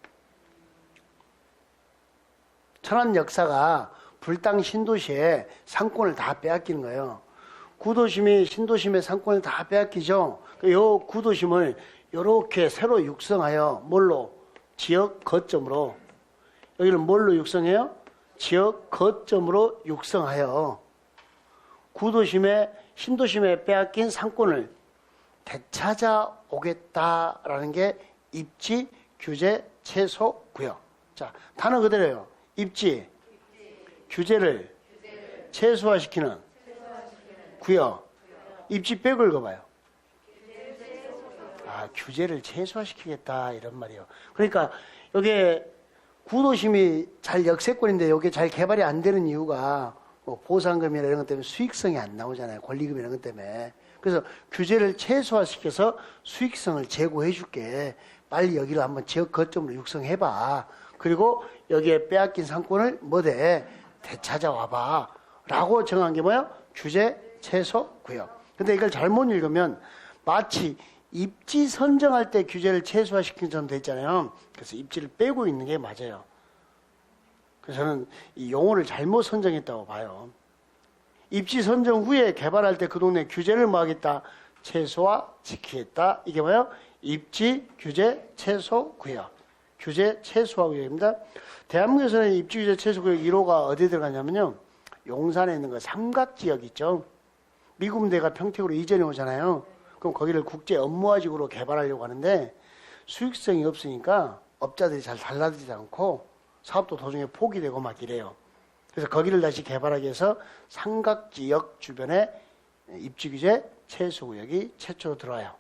천안 역사가 불당 신도시의 상권을 다 빼앗기는 거예요. 구도심이 신도심의 상권을 다 빼앗기죠. 이 구도심을 이렇게 새로 육성하여 뭘로? 지역 거점으로. 여기는 뭘로 육성해요? 지역 거점으로 육성하여 구도심의 신도심에 빼앗긴 상권을 되찾아오겠다라는 게 입지 규제 최소 구역. 자, 단어 그대로예요. 입지, 규제를 최소화시키는 구역. 입지 빼고 읽어봐요. 아, 규제를 최소화시키겠다 이런 말이에요. 그러니까 여기 구도심이 잘 역세권인데 여기 잘 개발이 안 되는 이유가 뭐 보상금이나 이런 것 때문에 수익성이 안 나오잖아요. 권리금 이런 것 때문에. 그래서 규제를 최소화시켜서 수익성을 제고해 줄게. 빨리 여기를 한번 지역 거점으로 육성해봐. 그리고 여기에 빼앗긴 상권을 뭐대? 되찾아와봐. 라고 정한 게 뭐야? 규제 최소 구역. 근데 이걸 잘못 읽으면 마치 입지 선정할 때 규제를 최소화시킨 점도 있잖아요. 그래서 입지를 빼고 있는 게 맞아요. 그래서 저는 이 용어를 잘못 선정했다고 봐요. 입지 선정 후에 개발할 때 그 동네 규제를 뭐 하겠다? 최소화시키겠다. 이게 뭐예요? 입지 규제 최소 구역. 규제 최소화 구역입니다. 대한민국에서는 입지 규제 최소 구역 1호가 어디에 들어가냐면요. 용산에 있는 거 삼각지역 있죠. 미군대가 평택으로 이전해 오잖아요. 그럼 거기를 국제 업무화지구로 개발하려고 하는데 수익성이 없으니까 업자들이 잘 달라지지 않고 사업도 도중에 포기되고 막 이래요. 그래서 거기를 다시 개발하기 위해서 삼각지역 주변에 입지규제 최소구역이 최초로 들어와요.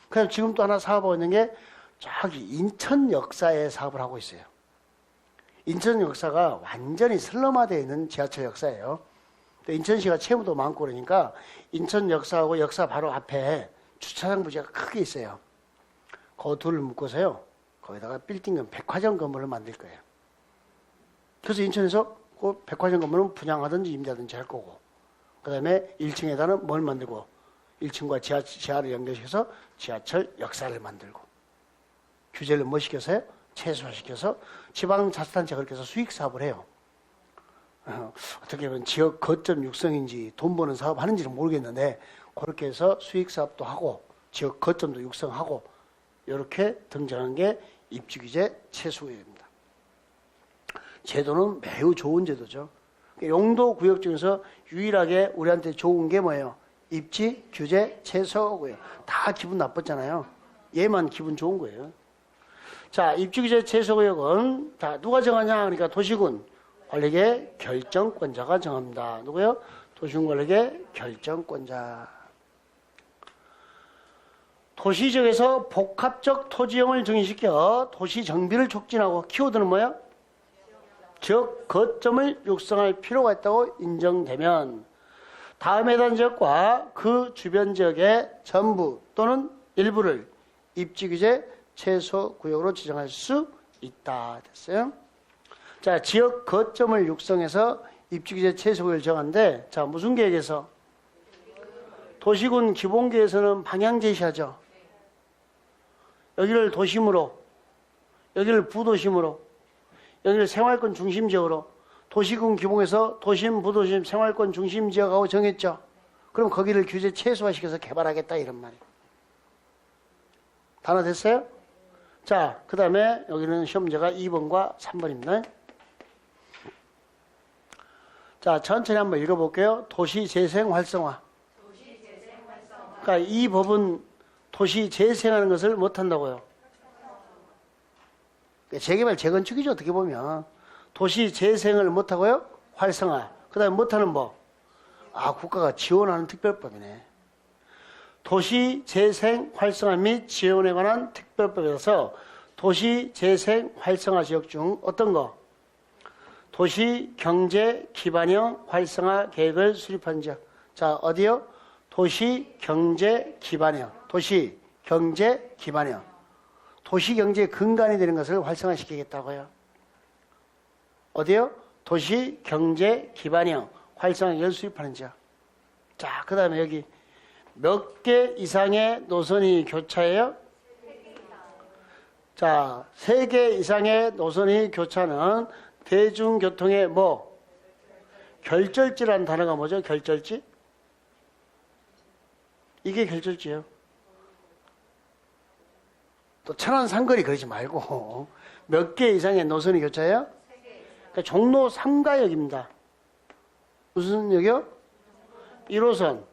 그래서 지금 또 하나 사업하고 있는 게 저기 인천 역사에 사업을 하고 있어요. 인천 역사가 완전히 슬럼화되어 있는 지하철 역사예요. 인천시가 채무도 많고 그러니까 인천 역사하고 역사 바로 앞에 주차장 부지가 크게 있어요. 그 둘을 묶어서요. 거기다가 빌딩 백화점 건물을 만들 거예요. 그래서 인천에서 그 백화점 건물은 분양하든지 임대하든지 할 거고 그 다음에 1층에다는 뭘 만들고 1층과 지하를 연결시켜서 지하철 역사를 만들고 규제를 뭐 시켜서요? 최소화시켜서 지방자치단체가 그렇게 해서 수익사업을 해요. 어떻게 보면 지역 거점 육성인지 돈 버는 사업 하는지는 모르겠는데 그렇게 해서 수익사업도 하고 지역 거점도 육성하고 이렇게 등장한 게 입지규제 최소구역입니다. 제도는 매우 좋은 제도죠. 용도 구역 중에서 유일하게 우리한테 좋은 게 뭐예요? 입지 규제 최소구역. 다 기분 나빴잖아요. 얘만 기분 좋은 거예요. 자, 입지규제 최소구역은 다 누가 정하냐? 그러니까 도시군 관리계 결정권자가 정합니다. 누구요? 도시군 관리계 결정권자. 도시지역에서 복합적 토지형을 정의시켜 도시 정비를 촉진하고 키워드는 뭐야? 지역 거점을 육성할 필요가 있다고 인정되면 다음 해당 지역과 그 주변 지역의 전부 또는 일부를 입지규제 최소구역으로 지정할 수 있다. 됐어요? 자, 지역 거점을 육성해서 입지규제 최소구역을 정하는데, 자, 무슨 계획에서? 도시군 기본계획에서는 방향 제시하죠. 여기를 도심으로, 여기를 부도심으로, 여기를 생활권 중심 지역으로, 도시군 기본에서 도심, 부도심, 생활권 중심 지역하고 정했죠. 그럼 거기를 규제 최소화시켜서 개발하겠다 이런 말이에요. 단어 됐어요? 자, 그 다음에 여기는 시험 문제가 2번과 3번입니다. 자, 천천히 한번 읽어볼게요. 도시 재생 활성화. 그러니까 이 법은 도시 재생하는 것을 못한다고요. 재개발, 재건축이죠. 어떻게 보면. 도시 재생을 못하고요. 활성화. 그 다음에 못하는 법. 국가가 지원하는 특별법이네. 도시 재생 활성화 및 지원에 관한 특별법에서 도시 재생 활성화 지역 중 어떤 거? 도시 경제 기반형 활성화 계획을 수립한 지역. 자, 어디요? 도시 경제 기반형. 도시 경제 기반형. 도시 경제의 근간이 되는 것을 활성화시키겠다고요. 어디요? 도시 경제 기반형 활성화 계획을 수립하는 지역. 자, 그 다음에 여기 몇 개 이상의 노선이 교차해요? 자, 3개 이상의 노선이 교차는 대중교통의 뭐? 결절지라는 단어가 뭐죠? 결절지? 이게 결절지예요. 또 천안삼거리 그러지 말고 몇 개 이상의 노선이 교차해요? 그러니까 종로 3가역입니다. 무슨 역이요? 1호선,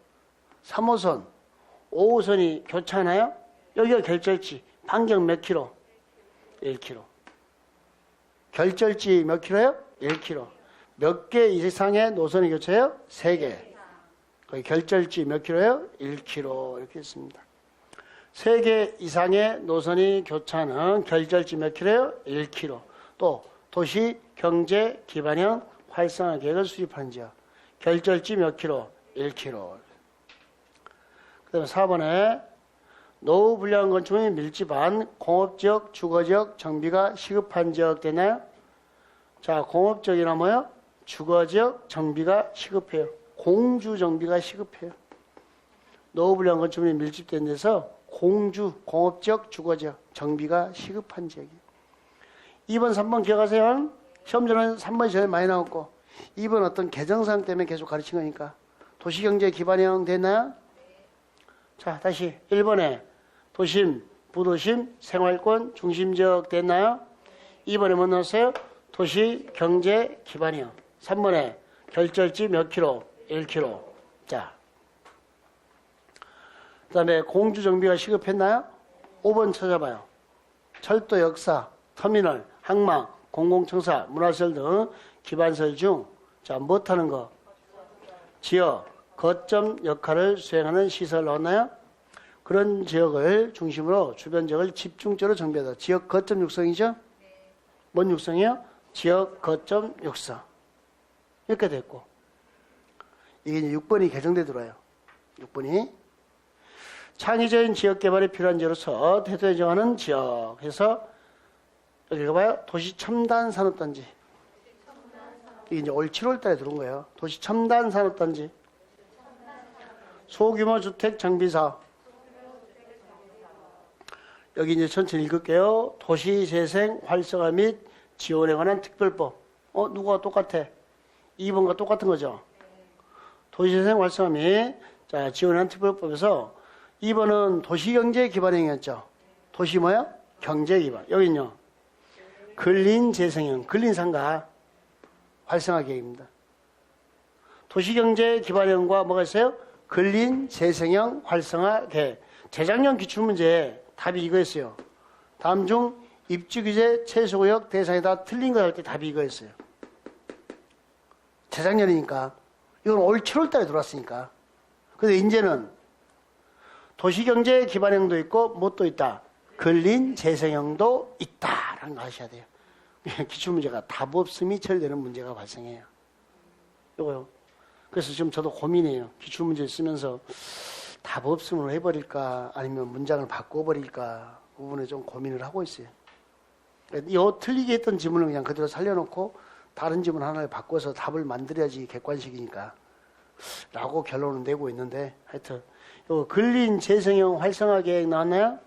3호선, 5호선이 교차하나요? 여기가 결절지. 반경 몇 킬로? 1km. 결절지 몇 킬로예요? 1km. 몇 개 이상의 노선이 교차해요? 3개. 거기 결절지 몇 킬로예요? 1km. 이렇게 했습니다. 3개 이상의 노선이 교차하는 결절지 몇 킬로예요? 1km. 또 도시 경제 기반형 활성화 계획을 수립한 지역. 결절지 몇 킬로? 1km. 그 다음에 4번에 노후 불량 건축물이 밀집한 공업지역, 주거지역 정비가 시급한 지역 되나요? 자, 공업지역이나 뭐요? 주거지역 정비가 시급해요. 공주 정비가 시급해요. 노후 불량 건축물이 밀집된 데서 공주, 공업지역, 주거지역 정비가 시급한 지역이에요. 2번, 3번 기억하세요? 시험전은 3번이 제일 많이 나왔고 2번 어떤 개정사항 때문에 계속 가르친 거니까. 도시경제 기반형 됐나요? 자, 다시 1번에 도심, 부도심, 생활권, 중심지역 됐나요? 2번에 뭐 넣었어요? 도시, 경제, 기반형. 3번에 결절지 몇 킬로? 1km. 자, 그 다음에 공주 정비가 시급했나요? 5번 찾아봐요. 철도 역사, 터미널, 항만, 공공청사, 문화시설 등 기반시설 중, 자, 못하는 거? 지역, 거점 역할을 수행하는 시설 넣었나요? 그런 지역을 중심으로 주변 지역을 집중적으로 정비하다. 지역 거점 육성이죠? 뭔 육성이요? 지역 거점 육성. 이렇게 됐고. 이게 이제 6번이 개정돼 들어요. 6번이. 창의적인 지역 개발이 필요한 지역으로서 태도에 정하는 지역. 해서 여기 읽어봐요. 도시 첨단 산업단지. 이게 이제 올 7월 달에 들어온 거예요. 도시 첨단 산업단지. 소규모 주택 정비 사업. 여기 이제 천천히 읽을게요. 도시 재생 활성화 및 지원에 관한 특별법. 누가 똑같아? 2번과 똑같은 거죠. 도시 재생 활성화 및 지원에 관한 특별법에서 2번은 도시경제 기반형이었죠. 도시 뭐야? 경제 기반. 여기는요. 근린 재생형, 근린 상가 활성화 계획입니다. 도시경제 기반형과 뭐가 있어요? 근린 재생형 활성화 계획. 재작년 기출문제 답이 이거였어요. 다음 중 입지규제 최소구역 대상이 다 틀린 거 할 때 답이 이거였어요. 재작년이니까. 이건 올 7월 달에 들어왔으니까. 근데 이제는 도시경제 기반형도 있고 뭣도 있다. 근린 재생형도 있다라는 거 아셔야 돼요. 기출문제가 답 없음이 처리되는 문제가 발생해요. 이거요. 그래서 지금 저도 고민해요. 기출문제 쓰면서 답 없음으로 해버릴까 아니면 문장을 바꿔버릴까 그 부분에 좀 고민을 하고 있어요. 요 틀리게 했던 지문을 그냥 그대로 살려놓고 다른 지문 하나를 바꿔서 답을 만들어야지 객관식이니까 라고 결론을 내고 있는데 하여튼 요 근린 재생형 활성화 계획 나왔나요?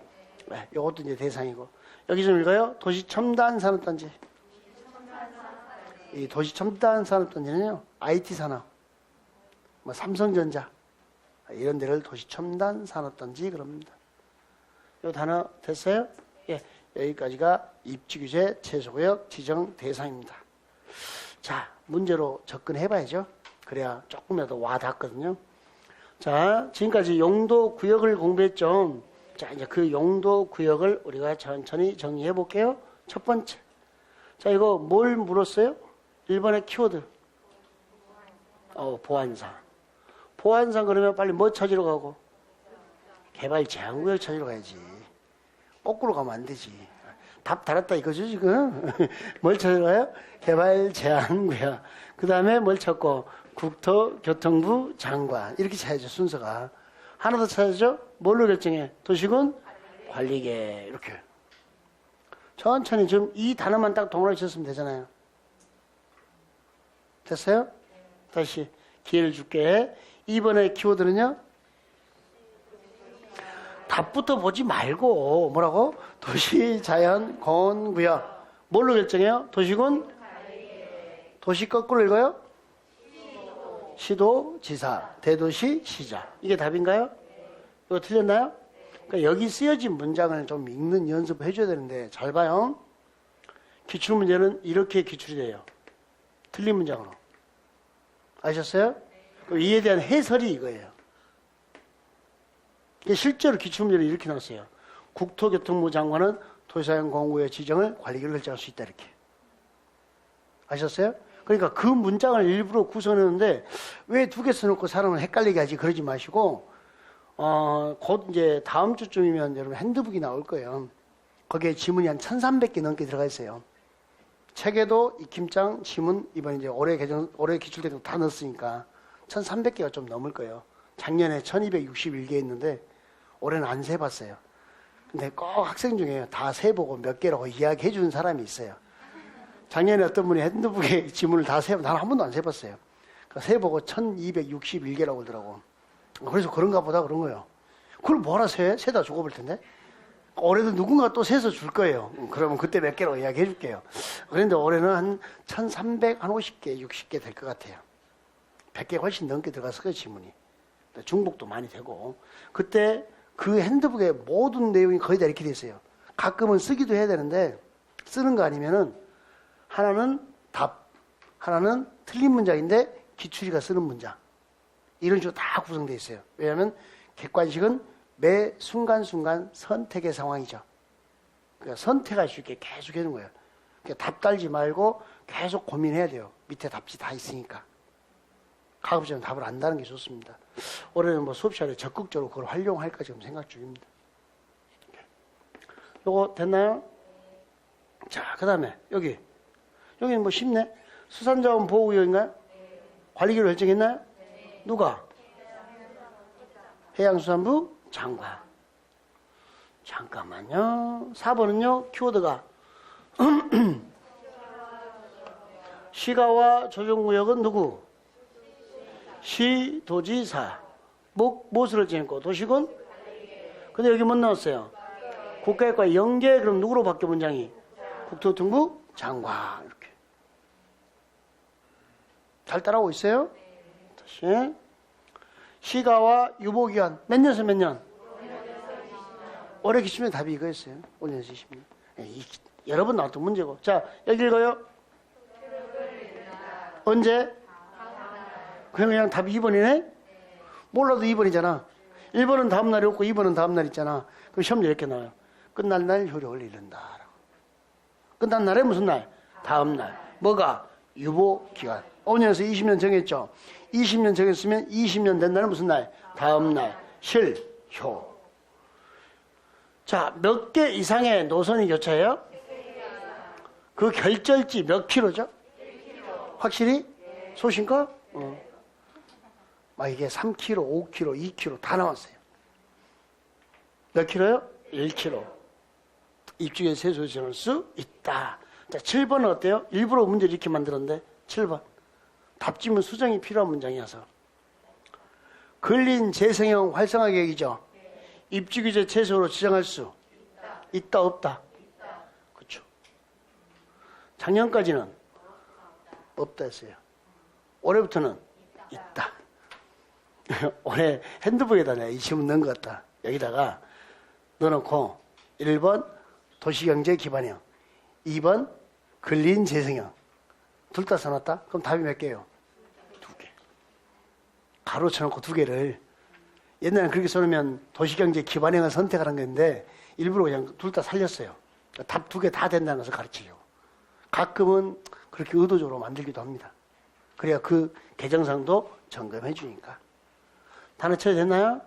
네, 요것도 이제 대상이고 여기 좀 읽어요. 도시 첨단 산업단지. 이 도시 첨단 산업단지는요 IT 산업, 뭐 삼성전자, 이런 데를 도시첨단 산업단지 그럽니다. 이 단어 됐어요? 예, 여기까지가 입지규제 최소구역 지정 대상입니다. 자, 문제로 접근해봐야죠. 그래야 조금이라도 와닿거든요. 자, 지금까지 용도 구역을 공부했죠. 자, 이제 그 용도 구역을 우리가 천천히 정리해 볼게요. 첫 번째. 자, 이거 뭘 물었어요? 1번의 키워드. 보안상. 보안상 그러면 빨리 뭐 찾으러 가고? 개발 제한구역 찾으러 가야지. 거꾸로 가면 안 되지. 답 달았다 이거죠, 지금? 뭘 찾으러 가요? 개발 제한구역. 그 다음에 뭘 찾고? 국토교통부 장관. 이렇게 찾아야죠, 순서가. 하나 더 찾아야죠? 뭘로 결정해? 도시군 관리계. 이렇게. 천천히 좀 이 단어만 딱 동그라미 쳤으면 되잖아요. 됐어요? 다시 기회를 줄게. 2번의 키워드는요? 답부터 보지 말고 뭐라고? 도시, 자연, 공원구역. 뭘로 결정해요? 도시군? 도시 거꾸로 읽어요? 시도, 지사, 대도시, 시자. 이게 답인가요? 이거 틀렸나요? 그러니까 여기 쓰여진 문장을 좀 읽는 연습을 해줘야 되는데 잘 봐요. 기출문제는 이렇게 기출이 돼요. 틀린 문장으로. 아셨어요? 이에 대한 해설이 이거예요. 실제로 기출문제를 이렇게 나왔어요. 국토교통부 장관은 도시자연공원구역 지정을 관리계를 결정할 수 있다 이렇게. 아셨어요? 그러니까 그 문장을 일부러 구성했는데 왜 두 개 써놓고 사람을 헷갈리게 하지 그러지 마시고 곧 이제 다음 주쯤이면 여러분 핸드북이 나올 거예요. 거기에 지문이 한 1300개 넘게 들어가 있어요. 책에도 익힘장, 지문 이번 이제 올해 기출대로 다 넣었으니까 1300개가 좀 넘을 거예요. 작년에 1261개 있는데 올해는 안 세봤어요. 근데 꼭 학생 중에 다 세보고 몇 개라고 이야기해 주는 사람이 있어요. 작년에 어떤 분이 핸드북에 지문을 다 세고 나는 한 번도 안 세봤어요. 그러니까 세보고 1261개라고 그러더라고. 그래서 그런가 보다 그런 거예요. 그걸 뭐라 세? 세다 죽어볼 텐데. 올해도 누군가 또 세서 줄 거예요. 그러면 그때 몇 개라고 이야기해 줄게요. 그런데 올해는 한 1300, 한 50개, 60개 될 것 같아요. 100개 훨씬 넘게 들어갔을 거예요, 지문이. 중복도 많이 되고. 그때 그 핸드북의 모든 내용이 거의 다 이렇게 돼 있어요. 가끔은 쓰기도 해야 되는데 쓰는 거 아니면은 하나는 답, 하나는 틀린 문장인데 기출이가 쓰는 문장. 이런 식으로 다 구성되어 있어요. 왜냐하면 객관식은 매 순간순간 선택의 상황이죠. 그러니까 선택할 수 있게 계속 해주는 거예요. 그러니까 답 달지 말고 계속 고민해야 돼요. 밑에 답지 다 있으니까. 가급적이면 답을 안다는 게 좋습니다. 올해는 뭐 수업 시간에 적극적으로 그걸 활용할까 지금 생각 중입니다. 요거 됐나요? 자, 그 다음에 여기는 뭐 쉽네. 수산자원 보호구역인가요? 관리기로 결정했나요? 누가? 해양수산부 장관. 잠깐만요. 4번은요, 키워드가 시가와 조정구역은 누구? 시도지사. 무엇으로 지냈고? 도시군? 근데 여기 못 나왔어요. 국가역과 연계, 그럼 누구로 바뀌어 문장이? 국토교통부 장관. 이렇게. 잘 따라오고 있어요? 다시. 시가와 유보기간. 몇 년에서 몇 년? 올해 기출문제 답이 이거였어요. 5년에서 20년. 여러 번 나왔던 문제고. 자, 여기 읽어요. 언제? 그냥 답이 2번이네? 몰라도 2번이잖아. 1번은 다음날이 없고 2번은 다음날 있잖아. 그럼 시험지 이렇게 나와요. 끝날 날 효력을 잃는다. 끝난 날에 무슨 날? 다음날. 뭐가? 유보기간. 5년에서 20년 정했죠. 20년 정했으면 20년 된 날은 무슨 날? 다음날. 실효. 자, 몇 개 이상의 노선이 교차해요? 그 결절지 몇 킬로죠? 확실히? 소신가? 이게 3km, 5km, 2km 다 나왔어요. 몇 킬로요? 1km. 입주에 세수 지을 수 있다. 자, 7번은 어때요? 일부러 문제를 이렇게 만들었는데 7번. 답지문 수정이 필요한 문장이어서. 근린 재생형 활성화 계획이죠. 입주규제 최소로 지정할 수 있다 없다? 그렇죠. 작년까지는 없다 했어요. 올해부터는 있다. 올해 핸드북에다 내가 이 질문 넣은 것 같다. 여기다가 넣어놓고 1번 도시경제 기반형, 2번 근린 재생형. 둘 다 써놨다? 그럼 답이 몇 개예요? 2개. 가로 쳐놓고 2개를. 옛날에는 그렇게 써놓으면 도시경제 기반형을 선택하는 건데 일부러 그냥 둘 다 살렸어요. 답 2개 다 된다는 것을 가르치려고. 가끔은 그렇게 의도적으로 만들기도 합니다. 그래야 그 개정상도 점검해 주니까. 단어 처리됐나요?